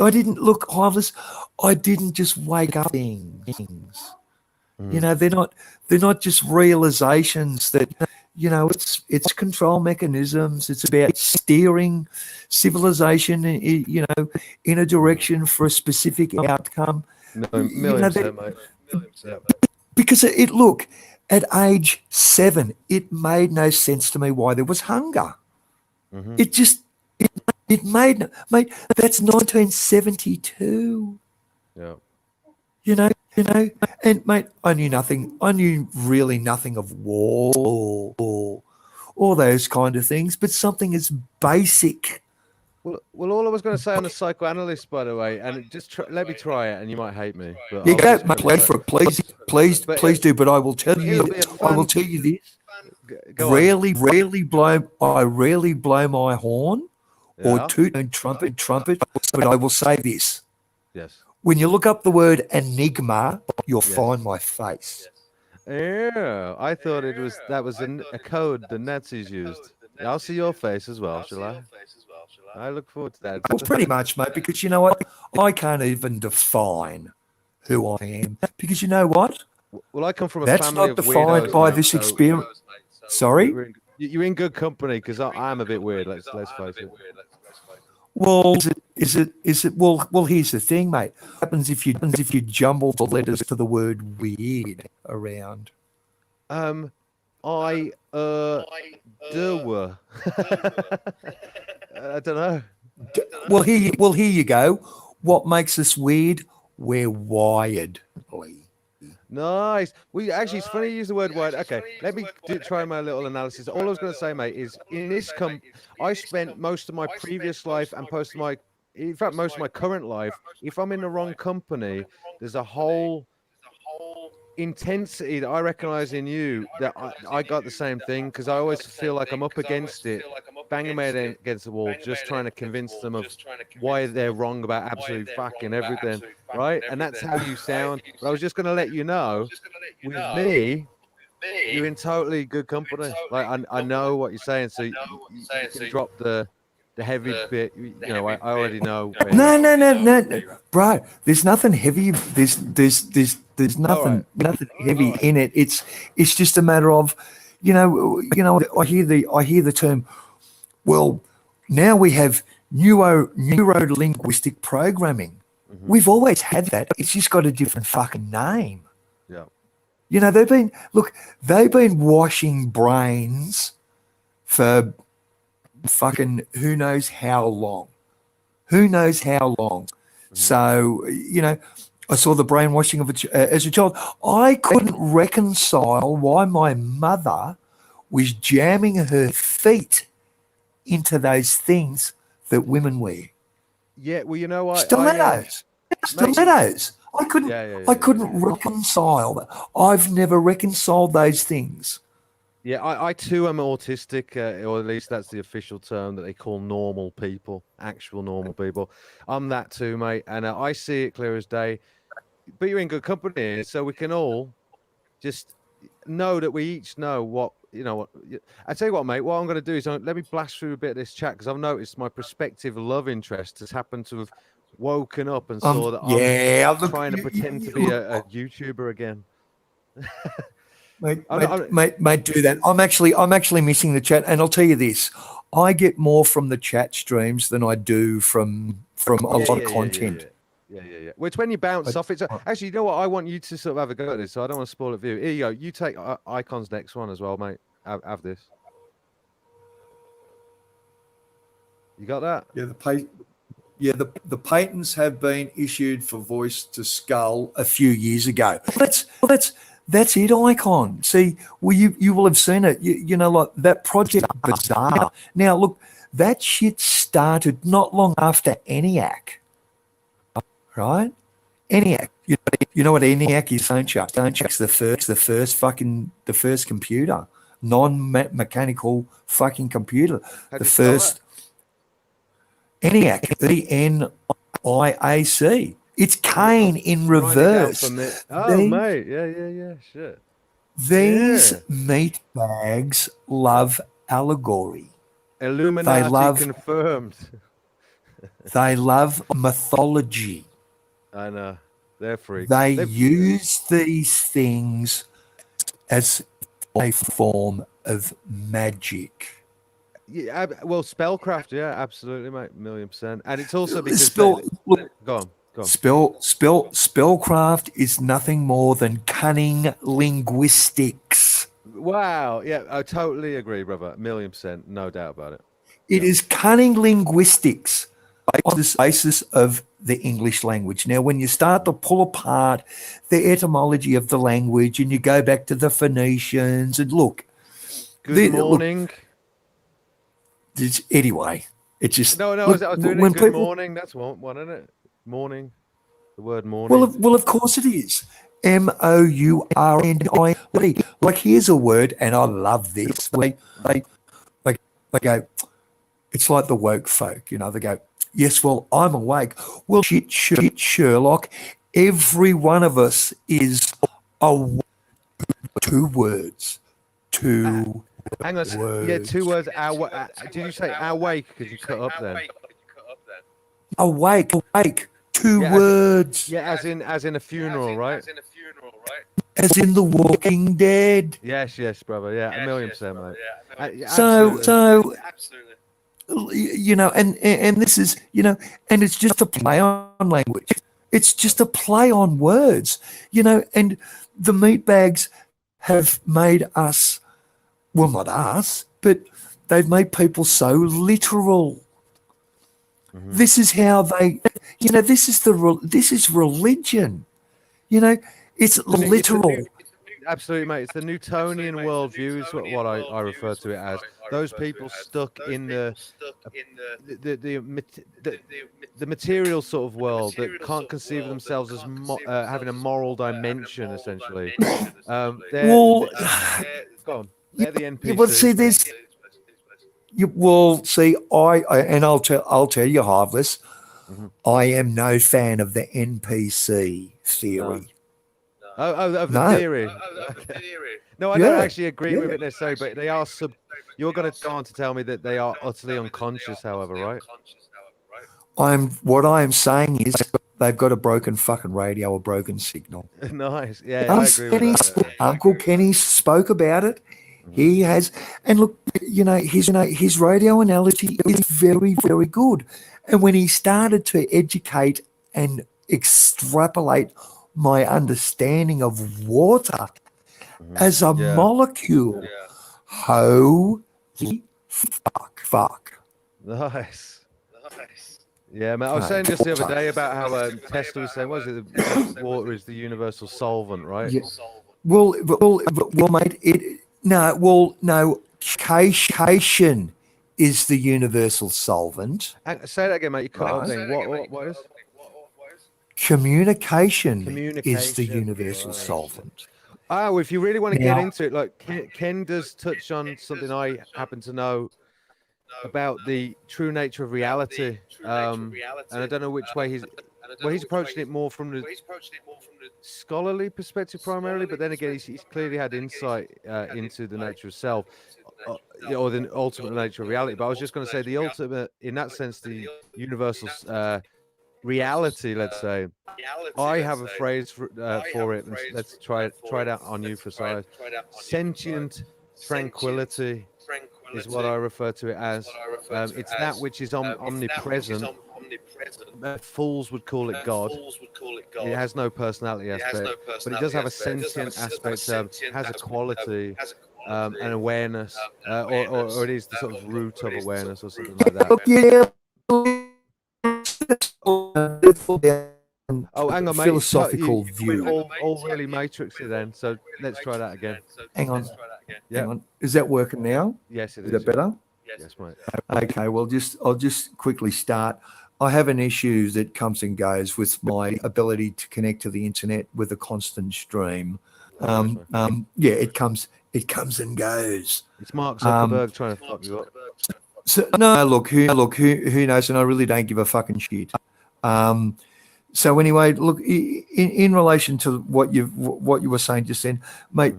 [SPEAKER 2] I didn't look, Hiveless. I didn't just wake up things. You know, they're not just realizations that, you know, it's control mechanisms. It's about steering civilization, you know, in a direction for a specific outcome.
[SPEAKER 1] Million%, mate.
[SPEAKER 2] Because look, at age 7, it made no sense to me why there was hunger. Mm-hmm. It made, mate, that's 1972.
[SPEAKER 1] Yeah.
[SPEAKER 2] You know, and mate, I knew really nothing of war or all those kind of things, but something as basic
[SPEAKER 1] Well, all I was going to say on the psychoanalyst, by the way, and let me try it, and you might hate me. But
[SPEAKER 2] You
[SPEAKER 1] I was
[SPEAKER 2] go,
[SPEAKER 1] just
[SPEAKER 2] mate,
[SPEAKER 1] gonna
[SPEAKER 2] go
[SPEAKER 1] say-
[SPEAKER 2] for it, please,
[SPEAKER 1] But
[SPEAKER 2] please do. But I will tell you,
[SPEAKER 1] it'll be a
[SPEAKER 2] I will
[SPEAKER 1] fun-
[SPEAKER 2] tell you this.
[SPEAKER 1] Go on.
[SPEAKER 2] Rarely blow my horn or
[SPEAKER 1] Yeah?
[SPEAKER 2] toot and trumpet. But I will say this:
[SPEAKER 1] Yes.
[SPEAKER 2] when you look up the word enigma, you'll
[SPEAKER 1] Yes.
[SPEAKER 2] find my face.
[SPEAKER 1] Yeah, I thought that was a code the Nazis used. I'll see your face as well, shall I? I look forward to that.
[SPEAKER 2] Well, pretty much, mate. Because you know what, I can't even define who I am. Because you know what,
[SPEAKER 1] Well, I come from a
[SPEAKER 2] that's
[SPEAKER 1] family
[SPEAKER 2] not
[SPEAKER 1] of
[SPEAKER 2] defined
[SPEAKER 1] weirdos,
[SPEAKER 2] by
[SPEAKER 1] mate,
[SPEAKER 2] this
[SPEAKER 1] so
[SPEAKER 2] experience. Sorry.
[SPEAKER 1] you're in good company because I'm a bit weird. Let's face it.
[SPEAKER 2] Well, is it? Well, here's the thing, mate. What happens if you jumble the letters to the word weird around?
[SPEAKER 1] I do. I don't know.
[SPEAKER 2] Well, here you go. What makes us weird? We're wired.
[SPEAKER 1] Nice. Well, actually, it's funny you use the word wide. Okay, let me try my little analysis. All I was going to say, mate, is in this I spent most of my previous life and most of my current life. If I'm in the wrong company, there's a whole intensity that I recognize in you that I got the same thing because I always feel like I'm up against it, banging my head against the wall, just trying to convince them of why they're wrong about absolutely fucking everything, right? And that's how you sound. But I was just going to let you know, with me, you're in totally good company. Like I know what you're saying, so you can drop the heavy bit. You know, I already know.
[SPEAKER 2] No, bro. There's nothing heavy. There's nothing heavy in it. It's just a matter of, you know. I hear the term. Well, now we have neuro-linguistic programming. We've always had that. It's just got a different fucking name.
[SPEAKER 1] Yeah.
[SPEAKER 2] You know, they've been washing brains for fucking who knows how long. So, you know, I saw the brainwashing of as a child. I couldn't reconcile why my mother was jamming her feet into those things that women wear.
[SPEAKER 1] Yeah, well, you know what?
[SPEAKER 2] Stilettos. I couldn't.
[SPEAKER 1] Yeah,
[SPEAKER 2] I couldn't reconcile that. I've never reconciled those things.
[SPEAKER 1] Yeah, I too am autistic, or at least that's the official term that they call normal people, actual normal people. I'm that too, mate, and I see it clear as day. But you're in good company, so we can all just know that we each know what, you know. What I tell you what, mate. What I'm going to do is let me blast through a bit of this chat because I've noticed my prospective love interest has happened to have woken up and saw that I'm trying to pretend to be a YouTuber again.
[SPEAKER 2] Mate, do that. I'm actually missing the chat, and I'll tell you this: I get more from the chat streams than I do from a lot of content.
[SPEAKER 1] Yeah. Which when you bounce off it. Actually, you know what? I want you to sort of have a go at this, so I don't want to spoil it for you. Here you go. You take Icon's next one as well, mate. Have this. You got that?
[SPEAKER 2] Yeah, the patents have been issued for voice to skull a few years ago. That's it, Icon. See, well, you will have seen it. You know, like that Project Bizarre. Now, look, that shit started not long after ENIAC, right? ENIAC. You know what ENIAC is, don't you? ENIAC's the first computer, non-mechanical fucking computer. The first ENIAC, ENIAC. It's Cain in reverse.
[SPEAKER 1] Mate. Yeah. Shit.
[SPEAKER 2] These meat bags love allegory.
[SPEAKER 1] Illuminati confirmed.
[SPEAKER 2] They love mythology.
[SPEAKER 1] I know. They're freaks.
[SPEAKER 2] They use these things as a form of magic.
[SPEAKER 1] Yeah, well, spellcraft, yeah, absolutely, mate, 1,000,000%. And it's also because
[SPEAKER 2] Go
[SPEAKER 1] on.
[SPEAKER 2] Spellcraft is nothing more than cunning linguistics.
[SPEAKER 1] Wow, yeah, I totally agree, brother. 1,000,000%, no doubt about it.
[SPEAKER 2] It is cunning linguistics on the basis of the English language. Now, when you start to pull apart the etymology of the language and you go back to the Phoenicians and look.
[SPEAKER 1] Good morning.
[SPEAKER 2] Anyway, It just
[SPEAKER 1] No, I
[SPEAKER 2] look,
[SPEAKER 1] was doing
[SPEAKER 2] when
[SPEAKER 1] it. Good
[SPEAKER 2] people,
[SPEAKER 1] morning. That's one, isn't it? Morning. The word morning.
[SPEAKER 2] well, of course it is. MOURNIE. Like here's a word, and I love this. They go. It's like the woke folk, you know. They go, yes, well, I'm awake. Well, shit, Sherlock. Every one of us is two words. Two
[SPEAKER 1] Hang on.
[SPEAKER 2] words.
[SPEAKER 1] Yeah, 2 words. Did you say awake? Because you cut up then.
[SPEAKER 2] Awake. Two
[SPEAKER 1] Yeah,
[SPEAKER 2] words.
[SPEAKER 1] Yeah, as in a funeral, right?
[SPEAKER 2] As in The Walking Dead.
[SPEAKER 1] Yes, brother. Yeah, 1,000,000%, mate.
[SPEAKER 2] So,
[SPEAKER 1] Absolutely.
[SPEAKER 2] you know, and this is, you know, and it's just a play on language. It's just a play on words, you know, and the meatbags have made us, well, not us, but they've made people so literal.
[SPEAKER 1] Mhm.
[SPEAKER 2] This is how they, you know, this is religion, you know, it's literal.
[SPEAKER 1] Absolutely, mate. It's the Newtonian worldview is what I refer to it as. Those people stuck in the material sort of world that can't conceive of themselves as having a moral dimension, essentially.
[SPEAKER 2] Well,
[SPEAKER 1] Go on. They're the
[SPEAKER 2] yeah, but see,
[SPEAKER 1] NPCs.
[SPEAKER 2] and I'll tell you, Harvest,
[SPEAKER 1] Mhm.
[SPEAKER 2] I am no fan of the NPC theory.
[SPEAKER 1] Of the
[SPEAKER 2] No.
[SPEAKER 1] theory. No, I
[SPEAKER 2] Yeah,
[SPEAKER 1] don't actually agree with
[SPEAKER 2] yeah.
[SPEAKER 1] it necessarily, but they are You're going to go on to tell me that they are utterly unconscious, however, right?
[SPEAKER 2] What I am saying is they've got a broken fucking radio, a broken signal.
[SPEAKER 1] Nice. Yeah, I agree with that.
[SPEAKER 2] Uncle Kenny spoke about it.
[SPEAKER 1] Mhm.
[SPEAKER 2] He has, and look, his radio analogy is very, very good. And when he started to educate and extrapolate my understanding of water
[SPEAKER 1] Mhm.
[SPEAKER 2] as a
[SPEAKER 1] Yeah.
[SPEAKER 2] molecule, holy fuck.
[SPEAKER 1] Nice. Yeah, man. I was saying just the other day about how Tesla was saying, what is it? Water is the universal solvent, right?
[SPEAKER 2] Yeah. Well, mate. Cation is the universal solvent.
[SPEAKER 1] Say that again, mate. You cut up
[SPEAKER 2] Right.
[SPEAKER 1] then. What is?
[SPEAKER 2] Communication is the
[SPEAKER 1] Communication,
[SPEAKER 2] universal
[SPEAKER 1] right.
[SPEAKER 2] solvent.
[SPEAKER 1] Oh, if you really want to get
[SPEAKER 2] Now-
[SPEAKER 1] into it, like Ken does touch on something I happen to know about the true nature of reality. And I don't know which way he's approaching it more from the scholarly perspective primarily, but then again, he's clearly had insight into the nature of self, or the ultimate nature of reality. But I was just going to say the ultimate, in that sense, the universal reality, let's say. I have a phrase for it, and let's try it out on you for size. Sentient tranquility is what I refer to it as. It's that which is omnipresent. Fools would call it God. It has no personality aspect, but it does have a sentient aspect, has a quality, an awareness, or it is the sort of root of awareness or something like that. Oh, hang on, mate.
[SPEAKER 2] Philosophical
[SPEAKER 1] You
[SPEAKER 2] view.
[SPEAKER 1] went all really matrixy then. So let's try that again.
[SPEAKER 2] Hang on.
[SPEAKER 1] Yeah.
[SPEAKER 2] Hang on. Is that working now?
[SPEAKER 1] Yes, it
[SPEAKER 2] Is
[SPEAKER 1] is.
[SPEAKER 2] that better?
[SPEAKER 1] Yes, mate.
[SPEAKER 2] Okay, well, I'll just quickly start. I have an issue that comes and goes with my ability to connect to the internet with a constant stream. Yeah, it comes and goes.
[SPEAKER 1] It's Mark Zuckerberg trying to fuck you up.
[SPEAKER 2] So no, who knows? And I really don't give a fucking shit. So anyway, look, in relation to what you were saying just then, mate,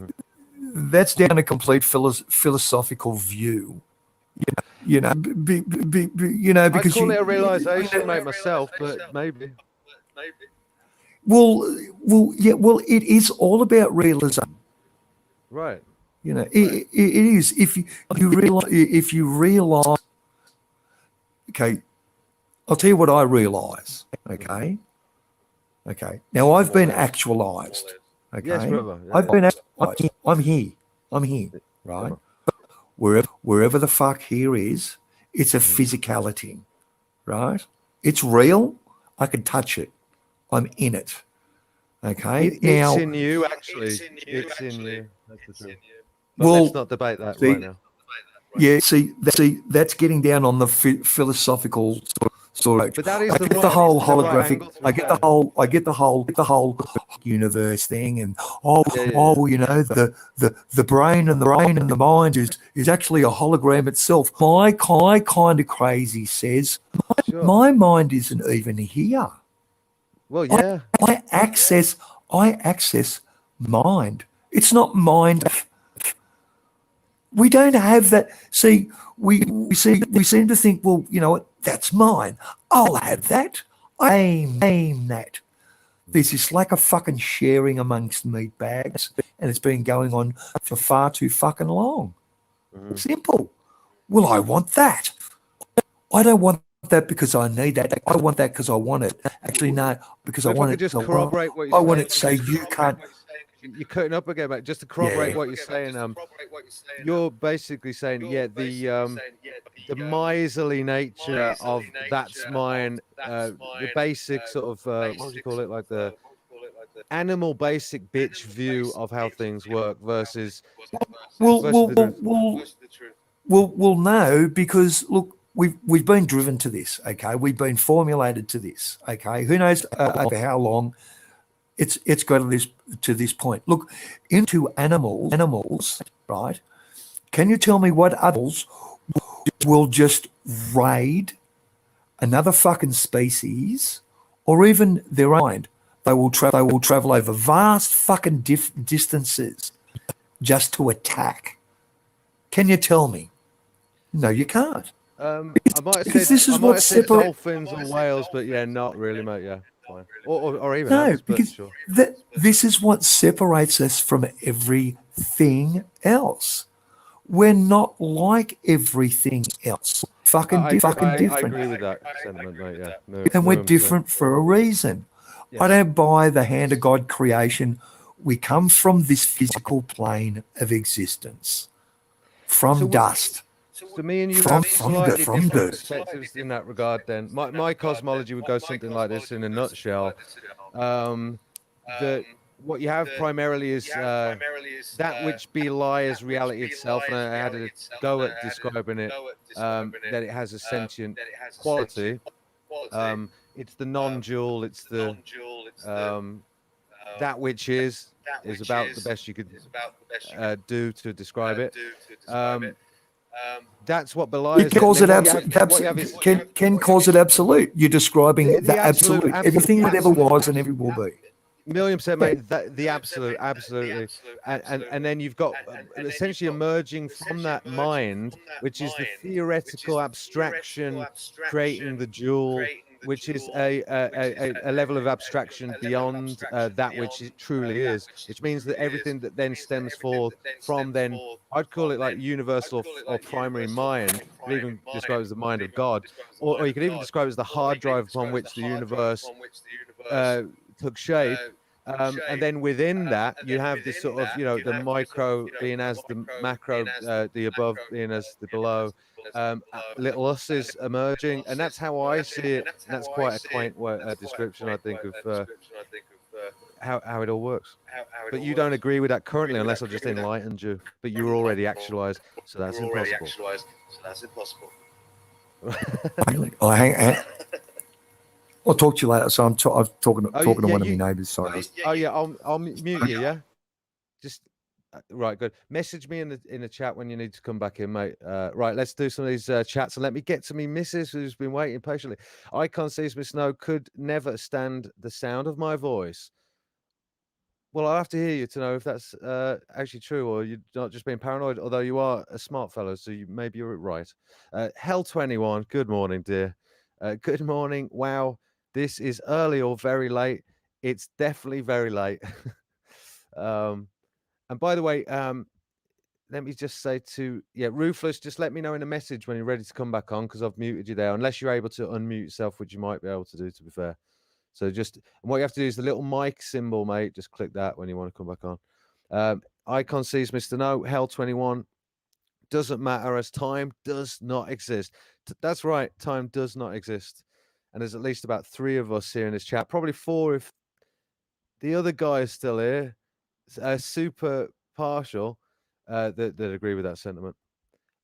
[SPEAKER 2] that's down a complete philosophical view. You know, because
[SPEAKER 1] I call it a realization, mate, myself, but maybe.
[SPEAKER 2] Well, it is all about realism.
[SPEAKER 1] Right.
[SPEAKER 2] You know, it is. If you realize, okay, I'll tell you what I realize. Okay. Now I've been actualized. Okay.
[SPEAKER 1] Yes, brother.
[SPEAKER 2] I've been. I'm here. Right. Wherever the fuck here is, it's a physicality. Right. It's real. I can touch it. I'm in it. Okay.
[SPEAKER 1] It's in you, actually. It's in you. That's the truth. But
[SPEAKER 2] Well,
[SPEAKER 1] let's not debate that
[SPEAKER 2] see,
[SPEAKER 1] right now.
[SPEAKER 2] Yeah, see, that's getting down on the philosophical sort of.
[SPEAKER 1] But that is
[SPEAKER 2] I
[SPEAKER 1] the
[SPEAKER 2] get
[SPEAKER 1] right,
[SPEAKER 2] the whole
[SPEAKER 1] the right
[SPEAKER 2] holographic.
[SPEAKER 1] angle, to be
[SPEAKER 2] I get the
[SPEAKER 1] fair.
[SPEAKER 2] whole universe thing, and
[SPEAKER 1] Yeah.
[SPEAKER 2] you know, the brain and the mind is actually a hologram itself. My kind of crazy says
[SPEAKER 1] Sure.
[SPEAKER 2] my mind isn't even here.
[SPEAKER 1] Well, yeah.
[SPEAKER 2] I access mind. It's not mind. We don't have that. See, we seem to think, well, you know what, that's mine. I'll have that. I aim that. There's this lack of fucking sharing amongst meat bags, and it's been going on for far too fucking long.
[SPEAKER 1] Mhm.
[SPEAKER 2] Simple. Well, I want that. I don't want that because I need that. I want that because I want it. Actually, no, because I
[SPEAKER 1] If I
[SPEAKER 2] want
[SPEAKER 1] could
[SPEAKER 2] it.
[SPEAKER 1] just corroborate what you're
[SPEAKER 2] I
[SPEAKER 1] saying.
[SPEAKER 2] want it so you can't.
[SPEAKER 1] You're cutting up again, mate. Just to corroborate what you're saying, you're basically saying, the miserly nature of that's mine, the basic sort of what do you call it, like the animal basic bitch view of how things work versus the truth.
[SPEAKER 2] Well, no, because look, we've been driven to this. Okay, we've been formulated to this. Okay, who knows over how long it's got to this point. Look, into animals, right? Can you tell me what animals will just raid another fucking species or even their own? They will travel over vast fucking distances just to attack. Can you tell me? No, you can't.
[SPEAKER 1] I might have
[SPEAKER 2] Because
[SPEAKER 1] said,
[SPEAKER 2] this is
[SPEAKER 1] I might
[SPEAKER 2] what
[SPEAKER 1] have said
[SPEAKER 2] separates.
[SPEAKER 1] dolphins or whales, but yeah, not really, mate. Yeah, fine. Or even
[SPEAKER 2] No,
[SPEAKER 1] ants, but
[SPEAKER 2] because
[SPEAKER 1] sure.
[SPEAKER 2] this is what separates us from everything else. We're not like everything else. Fucking
[SPEAKER 1] I
[SPEAKER 2] different.
[SPEAKER 1] agree with that sentiment, mate. Yeah,
[SPEAKER 2] And we're
[SPEAKER 1] 100%.
[SPEAKER 2] different for a reason. I don't buy the hand of God creation. We come from this physical plane of existence, from dust.
[SPEAKER 1] So me and you
[SPEAKER 2] From
[SPEAKER 1] have slightly different
[SPEAKER 2] dirt.
[SPEAKER 1] perspectives in that regard. Then my cosmology would go something like this in a nutshell. That what you have primarily is that which belies reality itself, and I had a go at describing it, that it has a sentient quality. It's the non-dual. It's the that which is about the best you could do to describe it. That's what belies it.
[SPEAKER 2] Ken calls it
[SPEAKER 1] And then what you have is
[SPEAKER 2] Ken calls it absolute. You're describing
[SPEAKER 1] the
[SPEAKER 2] the absolute. Everything that ever was and ever will be.
[SPEAKER 1] 1,000,000%, mate. The absolute, absolutely. And then you've got essentially emerging from that mind, which is the theoretical abstraction creating the dual, which is a level of abstraction beyond that which it truly is, which means that everything that then stems forth from then, I'd call it like universal or primary mind. You could even describe it as the mind of God, or you could even describe it as the hard drive upon which the universe took shape. And then within that, you have this sort of, the micro being as the macro, the above being as the below. Little us is emerging, and that's how I see it. And that's quite a quaint description, I think, of how it all works. But you don't agree with that currently, unless I've just enlightened you. But you were already actualized, so that's impossible.
[SPEAKER 2] I'll talk to you later. So I'm talking to one of my neighbours. Sorry.
[SPEAKER 1] Oh yeah, I'll mute you. Yeah, just right. Good. Message me in the chat when you need to come back in, mate. Right, let's do some of these chats and let me get to me missus who's been waiting patiently. Icon sees Miss Snow could never stand the sound of my voice. Well, I'll have to hear you to know if that's actually true, or you're not just being paranoid. Although you are a smart fellow, so maybe you're right. Hell21, good morning, dear. Good morning. Wow. This is early or very late. It's definitely very late. And by the way, let me just say Ruthless, just let me know in a message when you're ready to come back on, because I've muted you there, unless you're able to unmute yourself, which you might be able to do, to be fair. So and what you have to do is the little mic symbol, mate. Just click that when you want to come back on. Icon sees Mr. No, Hell21. Doesn't matter, as time does not exist. That's right, time does not exist. And there's at least about 3 of us here in this chat, probably 4 if the other guy is still here. Super partial that agree with that sentiment.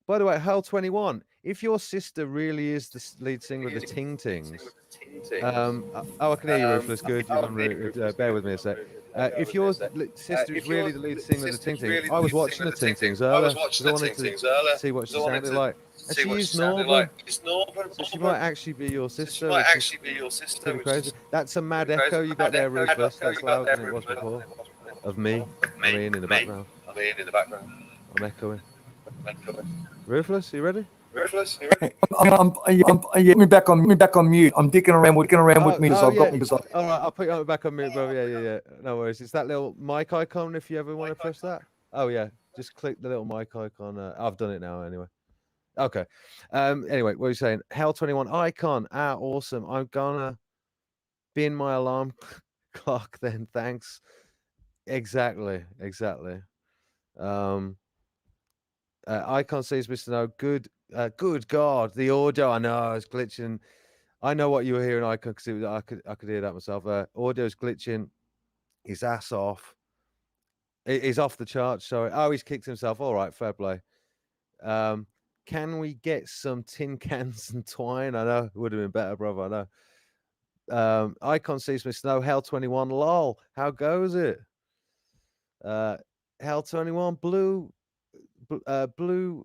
[SPEAKER 1] By the way, Hell 21, if your sister really is the lead singer of the Ting Tings, I can hear you, Ruthless. Good, you've bear with me a sec. If your sister is really the lead singer of the Ting Tings, I was watching the Ting Tings earlier because I wanted to see what she sounded like, and she is Northern, so she might actually be your sister, which is pretty crazy. That's a mad echo you got there, Ruthless. That's louder than it was before. Of me, I mean, in the background. I'm echoing. Ruthless, you ready?
[SPEAKER 2] Me back on mute. I'm dicking around with me. So I've got me.
[SPEAKER 1] All right, I'll put you back on mute, bro. Yeah. No worries. It's that little mic icon if you ever want to press that. Oh yeah, just click the little mic icon. I've done it now anyway. Okay. Anyway, what are you saying? Hell 21 icon. Awesome. I'm gonna be in my alarm clock then. Thanks. Exactly. Icon says, Mr. No, good God, the audio. I know it's glitching. I know what you were hearing, Icon, because I could hear that myself. Audio's glitching. His ass off. He's off the charts. Sorry. Oh, he's kicked himself. All right, fair play. Can we get some tin cans and twine? I know it would have been better, brother. I know. Icon sees Mr. No, Hell 21. Lol. How goes it? Hell 21. Blue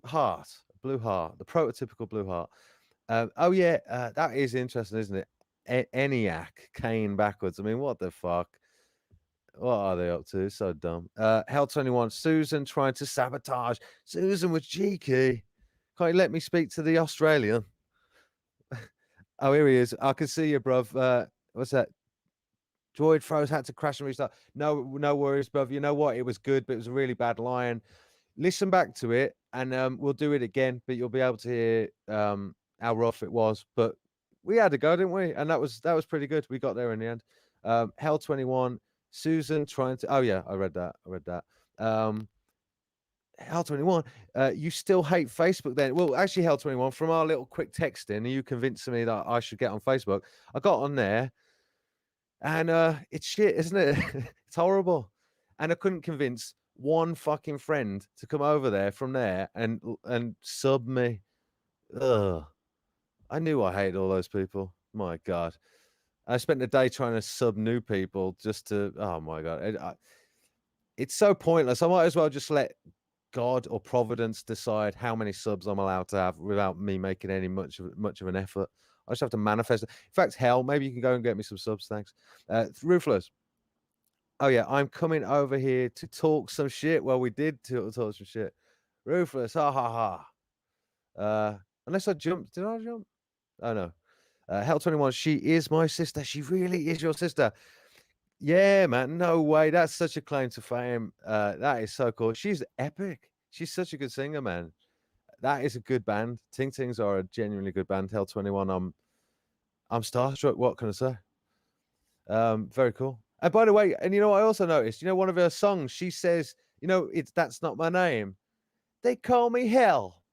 [SPEAKER 1] heart, the prototypical blue heart. Oh yeah, that is interesting, isn't it? ENIAC, Kane backwards. I mean, what the fuck? What are they up to? So dumb. Hell 21, Susan trying to sabotage. Susan was cheeky. Can't you let me speak to the Australian? Oh, here he is. I can see you, bruv. What's that? Droid froze, had to crash and restart. No worries, bruv. You know what? It was good, but it was a really bad line. Listen back to it, and we'll do it again. But you'll be able to hear how rough it was. But we had to go, didn't we? And that was pretty good. We got there in the end. Hell 21, Susan trying to. Oh yeah, I read that. Hell 21, you still hate Facebook then? Well, actually, Hell 21, from our little quick texting, you convinced me that I should get on Facebook. I got on there, and it's shit, isn't it? It's horrible, and I couldn't convince one fucking friend to come over there from there and sub me. Ugh. I knew I hated all those people. My God. I spent the day trying to sub new people just to, oh my God. It's so pointless. I might as well just let God or Providence decide how many subs I'm allowed to have without me making any much of an effort. I just have to manifest it. In fact, hell, maybe you can go and get me some subs. Thanks. Ruthless. Oh yeah, I'm coming over here to talk some shit. Well, we did talk some shit. Ruthless, ha. Unless I jumped. Did I jump? Oh no. Hell 21, she is my sister. She really is your sister. Yeah, man. No way. That's such a claim to fame. That is so cool. She's epic. She's such a good singer, man. That is a good band. Ting Tings are a genuinely good band. Hell 21. I'm starstruck. What can I say? Very cool. And by the way, and you know what I also noticed? One of her songs, she says, that's not my name. They call me Hell.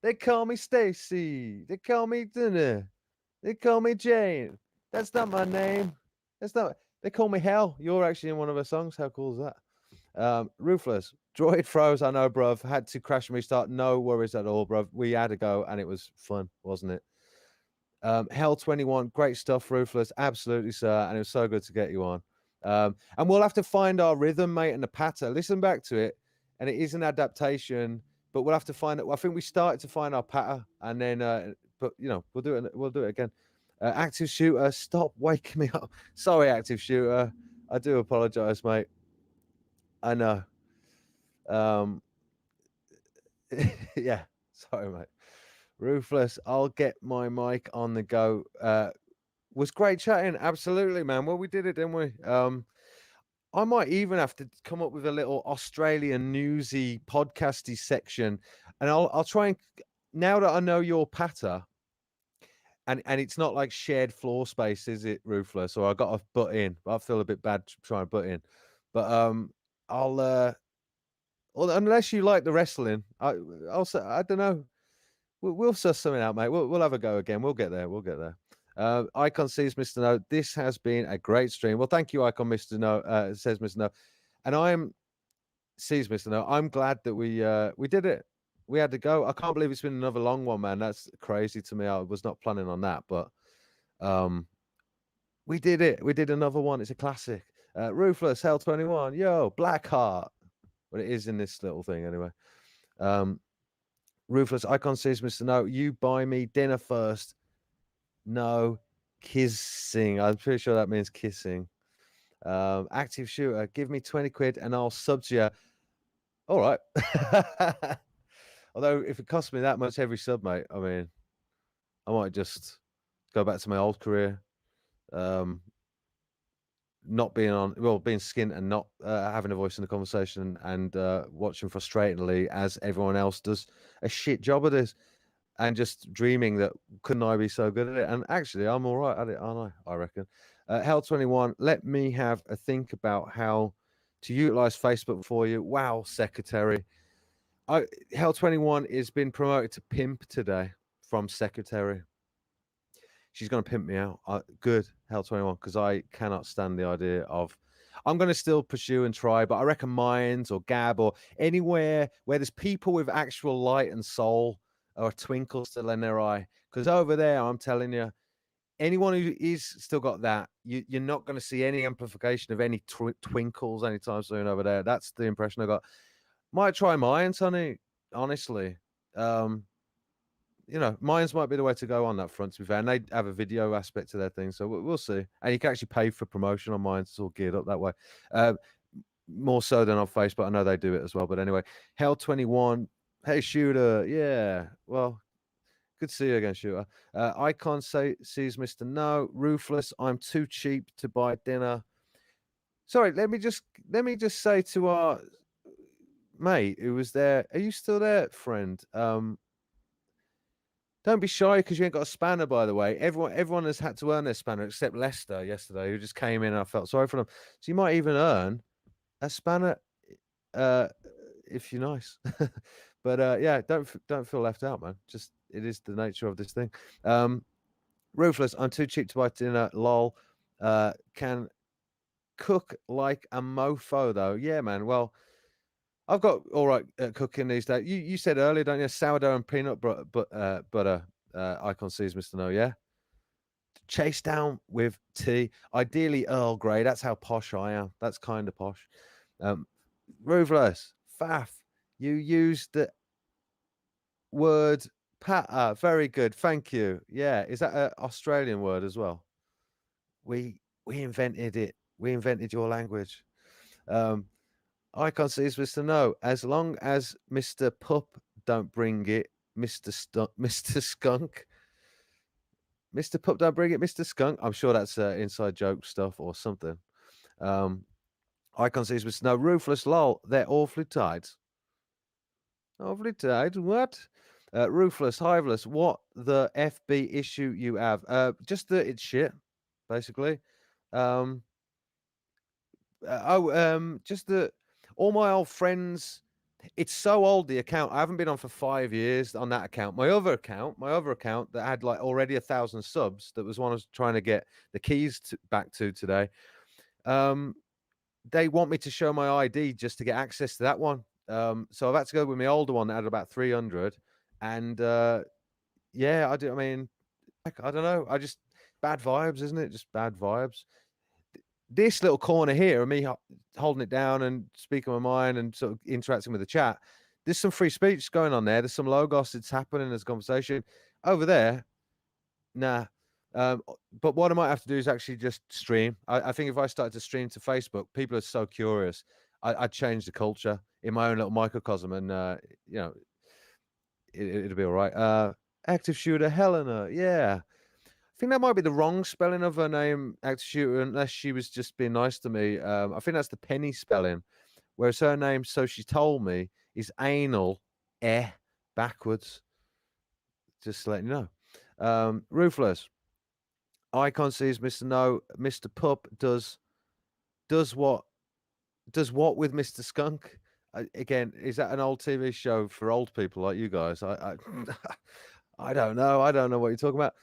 [SPEAKER 1] They call me Stacy. They call me Dinner. They call me Jane. That's not my name. They call me Hell. You're actually in one of her songs. How cool is that? Ruthless. Droid froze. I know, bruv. Had to crash and restart. No worries at all, bruv. We had to go and it was fun, wasn't it? Hell 21. Great stuff, Ruthless. Absolutely, sir. And it was so good to get you on. And we'll have to find our rhythm, mate, and the patter. Listen back to it, and it is an adaptation, but we'll have to find it. I think we started to find our patter, and then, but we'll do it. We'll do it again. Active Shooter, stop waking me up. Sorry, Active Shooter. I do apologize, mate. I know. Yeah. Sorry, mate. Ruthless. I'll get my mic on the go. Was great chatting. Absolutely, man. Well, we did it, didn't we? I might even have to come up with a little Australian newsy podcasty section, and I'll try and, now that I know your patter, and it's not like shared floor space, is it, Ruthless? Or I got to butt in. I feel a bit bad trying to butt in, but I'll unless you like the wrestling, I'll say, I don't know. We'll suss something out, mate. We'll have a go again. We'll get there. Icon sees Mr. No. This has been a great stream. Well, thank you, Icon, Mr. No. Says Mr. No, and sees Mr. No. I'm glad that we did it. We had to go. I can't believe it's been another long one, man. That's crazy to me. I was not planning on that, but we did it. We did another one. It's a classic. Ruthless, Hell 21, yo, Blackheart. Well, it is in this little thing anyway. Ruthless, Icon says, Mr. No, you buy me dinner first. No kissing. I'm pretty sure that means kissing. Active Shooter, give me 20 quid and I'll sub to you. All right. Although if it costs me that much every sub, mate, I mean, I might just go back to my old career. Not being on, well, being skint and not having a voice in the conversation and watching frustratingly as everyone else does a shit job of this and just dreaming that couldn't I be so good at it? And actually, I'm all right at it, aren't I reckon. Hell 21, let me have a think about how to utilize Facebook for you. Wow, secretary. Hell 21 is been promoted to pimp today from secretary. She's going to pimp me out. Good, Hell 21, because I cannot stand the idea of. I'm going to still pursue and try, but I reckon Minds or Gab or anywhere where there's people with actual light and soul or a twinkle still in their eye. Because over there, I'm telling you, anyone who is still got that, you're not going to see any amplification of any twinkles anytime soon over there. That's the impression I got. Might try Minds, honey. Honestly. You know, Minds might be the way to go on that front, to be fair. And they have a video aspect to their thing, so we'll see. And you can actually pay for promotion on Minds. It's all geared up that way. More so than on Facebook. I know they do it as well. But anyway, Hell 21. Hey, Shooter. Yeah. Well, good to see you again, Shooter. Icon sees Mr. No. Ruthless. I'm too cheap to buy dinner. Sorry, let me just say to our mate who was there. Are you still there, friend? Don't be shy because you ain't got a spanner, by the way. Everyone has had to earn their spanner except Leicester yesterday, who just came in and I felt sorry for them. So you might even earn a spanner if you're nice. But yeah, don't feel left out, man. Just it is the nature of this thing. Ruthless, I'm too cheap to buy dinner. Lol. Can cook like a mofo though. Yeah, man. Well, I've got all right cooking these days. You said earlier, don't you? Sourdough and peanut butter. Icon sees Mr. No, yeah. Chase down with tea. Ideally Earl Grey. That's how posh I am. That's kind of posh. Ruthless. Faff. You used the word patter. Very good. Thank you. Yeah. Is that an Australian word as well? We invented it. We invented your language. Icon says, Mr. No, as long as Mr. Pup don't bring it, Mr. Skunk. Mr. Pup don't bring it, Mr. Skunk. I'm sure that's inside joke stuff or something. Icon says, Mr. No, Ruthless, lol, they're awfully tight. Awfully tight? What? Ruthless, Hiveless, what the FB issue you have? Just that it's shit, basically. Just the all my old friends. It's so old, the account. I haven't been on for 5 years on that account. My other account that had like already 1,000 subs, that was one I was trying to get the keys back to today. They want me to show my ID just to get access to that one. So I've had to go with my older one that had about 300. And yeah, I do. I mean, I don't know. I just bad vibes, isn't it? Just bad vibes. This little corner here, of me holding it down and speaking my mind and sort of interacting with the chat, there's some free speech going on there. There's some logos that's happening. There's a conversation over there. Nah. But what I might have to do is actually just stream. I think if I started to stream to Facebook, people are so curious. I'd change the culture in my own little microcosm, and you know, it'll be all right. Active Shooter Helena, yeah. I think that might be the wrong spelling of her name, Active Shooter, unless she was just being nice to me. I think that's the penny spelling, whereas her name, so she told me, is anal backwards. Just to let you know. Ruthless. Icon sees Mr. No. Mr. Pup does what with Mr. Skunk? Again, is that an old TV show for old people like you guys? I don't know. I don't know what you're talking about.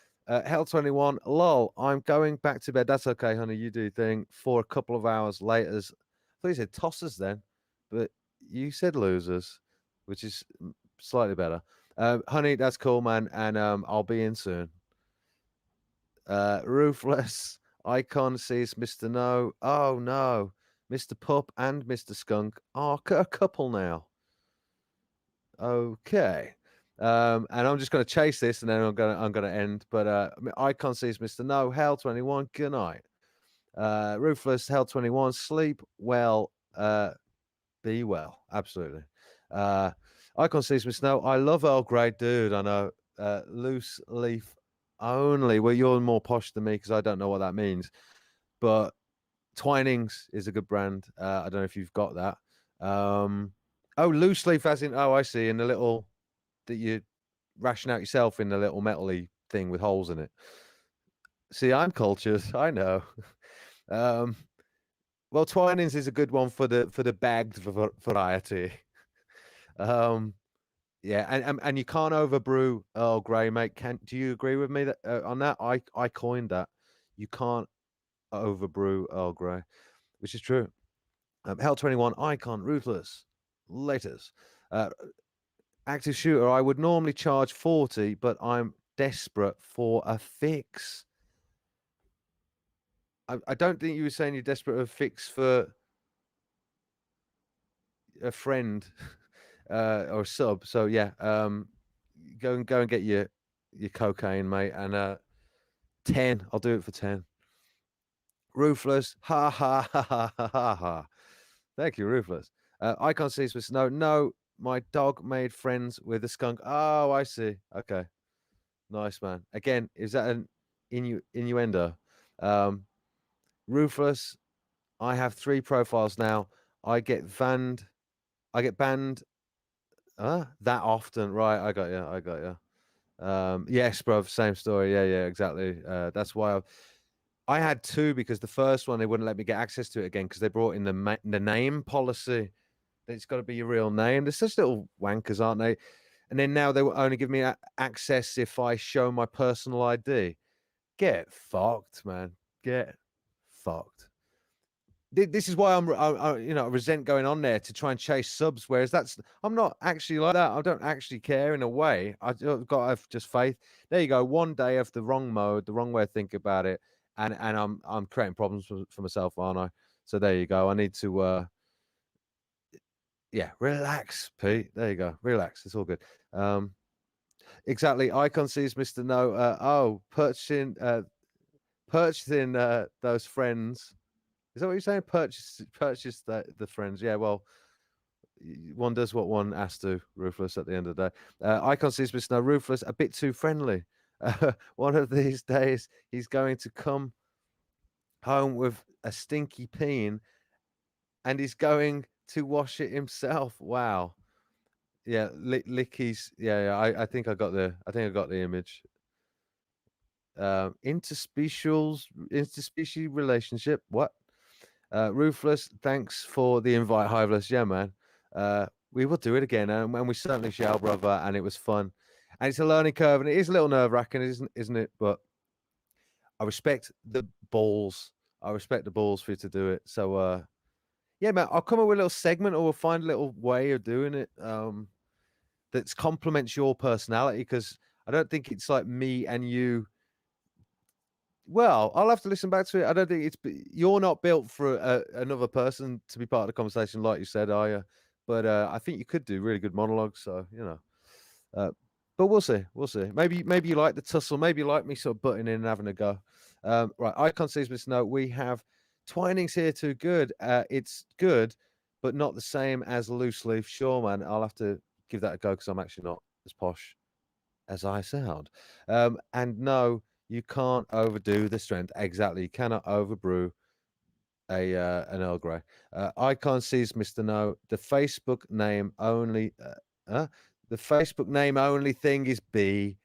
[SPEAKER 1] Hell 21, lol, I'm going back to bed. That's okay, honey. You do thing for a couple of hours later. I thought you said tossers then, but you said losers, which is slightly better. Honey, that's cool, man, and I'll be in soon. Ruthless Icon sees Mr. No. Oh no, Mr. Pup and Mr. Skunk are a couple now. Okay. And I'm just going to chase this, and then I'm gonna end. But Icon sees Mr. No. Hell 21. Good night. Ruthless Hell 21. Sleep well. Be well. Absolutely. Icon sees Mr. No. I love Earl Grey, dude. I know. Loose leaf only. Well, you're more posh than me because I don't know what that means. But Twinings is a good brand. I don't know if you've got that. Oh, loose leaf as in, oh, I see, in the little that you ration out yourself in the little metal-y thing with holes in it. See, I'm cultured. I know. Well, Twinings is a good one for the bagged variety. Yeah, and you can't overbrew Earl Grey, mate. Do you agree with me that on that? I coined that. You can't overbrew Earl Grey, which is true. Hell 21, Icon, Ruthless, latest. Active shooter, I would normally charge 40, but I'm desperate for a fix. I don't think you were saying you're desperate for a fix for a friend or a sub. So yeah, go and get your cocaine, mate, and 10. I'll do it for 10. Ruthless, ha ha ha ha ha ha ha. Thank you, Ruthless. Icon sees with no. My dog made friends with a skunk. Oh, I see. Okay, nice, man. Again, is that an innuendo? Ruthless. I have 3 profiles now. I get banned. That often, right? I got you. Yes, bro. Same story. Yeah, exactly. That's why I had 2 because the first one they wouldn't let me get access to it again because they brought in the name policy. It's got to be your real name. They're such little wankers, aren't they? And then now they will only give me access if I show my personal ID. Get fucked, man. Get fucked. This is why I resent going on there to try and chase subs. Whereas I'm not actually like that. I don't actually care in a way. I've got to have just faith. There you go. One day of the wrong mode, the wrong way to think about it, and I'm creating problems for myself, aren't I? So there you go. I need to relax, Pete. There you go. Relax. It's all good. Exactly. Icon sees Mr. No. Purchasing those friends. Is that what you're saying? Purchase the friends. Yeah, well, one does what one has to, Ruthless, at the end of the day. Icon sees Mr. No. Ruthless, a bit too friendly. One of these days, he's going to come home with a stinky peen and he's going to wash it himself. Wow. Yeah, Licky's. Yeah. I think I got the image. Interspecies relationship. What? Ruthless. Thanks for the invite, Hiveless. Yeah, man. We will do it again, and we certainly shall, brother. And it was fun, and it's a learning curve, and it is a little nerve-wracking, isn't it? But I respect the balls. I respect the balls for you to do it. So, yeah, man. I'll come up with a little segment, or we'll find a little way of doing it. That complements your personality, because I don't think it's like me and you. Well, I'll have to listen back to it. I don't think you're not built for another person to be part of the conversation, like you said, are you? But I think you could do really good monologues. So but we'll see. We'll see. Maybe you like the tussle. Maybe you like me sort of butting in and having a go. Right. Icon sees Mr. No. We have Twinings here too. Good. It's good, but not the same as loose leaf. Sure, man. I'll have to give that a go because I'm actually not as posh as I sound. And no, you can't overdo the strength. Exactly. You cannot overbrew an Earl Grey. Icon sees Mr. No. The Facebook name only. The Facebook name only thing is B.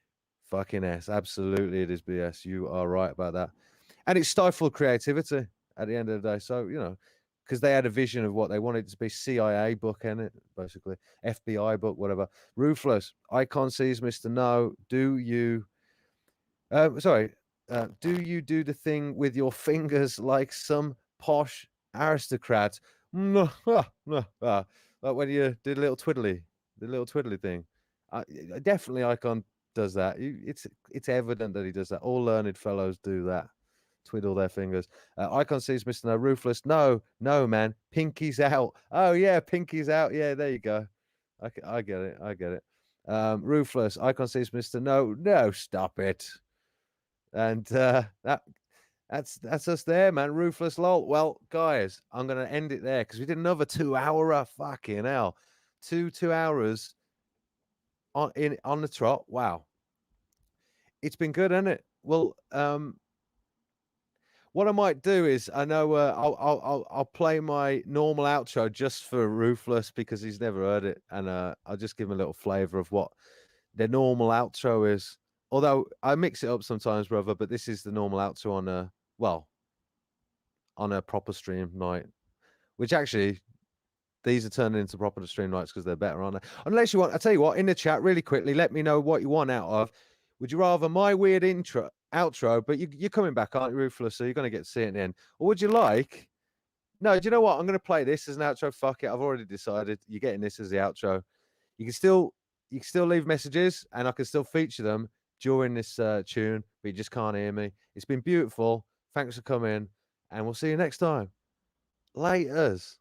[SPEAKER 1] Fucking S. Absolutely, it is BS. You are right about that. And it stifled creativity at the end of the day. So because they had a vision of what they wanted to be. CIA book in it, basically. FBI book, whatever. Ruthless. Icon sees Mr. No. Do you do the thing with your fingers like some posh aristocrats? Like when you did a little twiddly, the little twiddly thing. Definitely Icon does that. It's evident that he does that. All learned fellows do that. Twiddle their fingers. Icon sees Mr. No Ruthless. No, man. Pinky's out. Oh yeah, Pinky's out. Yeah, there you go. I get it. I get it. Ruthless. Icon sees Mr. No, stop it. And that's us there, man. Ruthless lol. Well, guys, I'm gonna end it there because we did another 2-hour. Fucking hell, 2 hours on the trot. Wow, it's been good, hasn't it? Well, what I might do is I know I'll play my normal outro just for Ruthless because he's never heard it, and I'll just give him a little flavor of what the normal outro is. Although I mix it up sometimes, brother, but this is the normal outro on a proper stream night, which actually these are turning into proper stream nights because they're better, aren't they? Unless you want, I tell you what, in the chat really quickly, let me know what you want out of. Would you rather my weird outro, but you're coming back, aren't you, Ruthless? So you're going to get to see it in the end. Or would you like, no, do you know what? I'm going to play this as an outro. Fuck it. I've already decided you're getting this as the outro. You can still leave messages and I can still feature them during this tune, but you just can't hear me. It's been beautiful. Thanks for coming and we'll see you next time. Laters.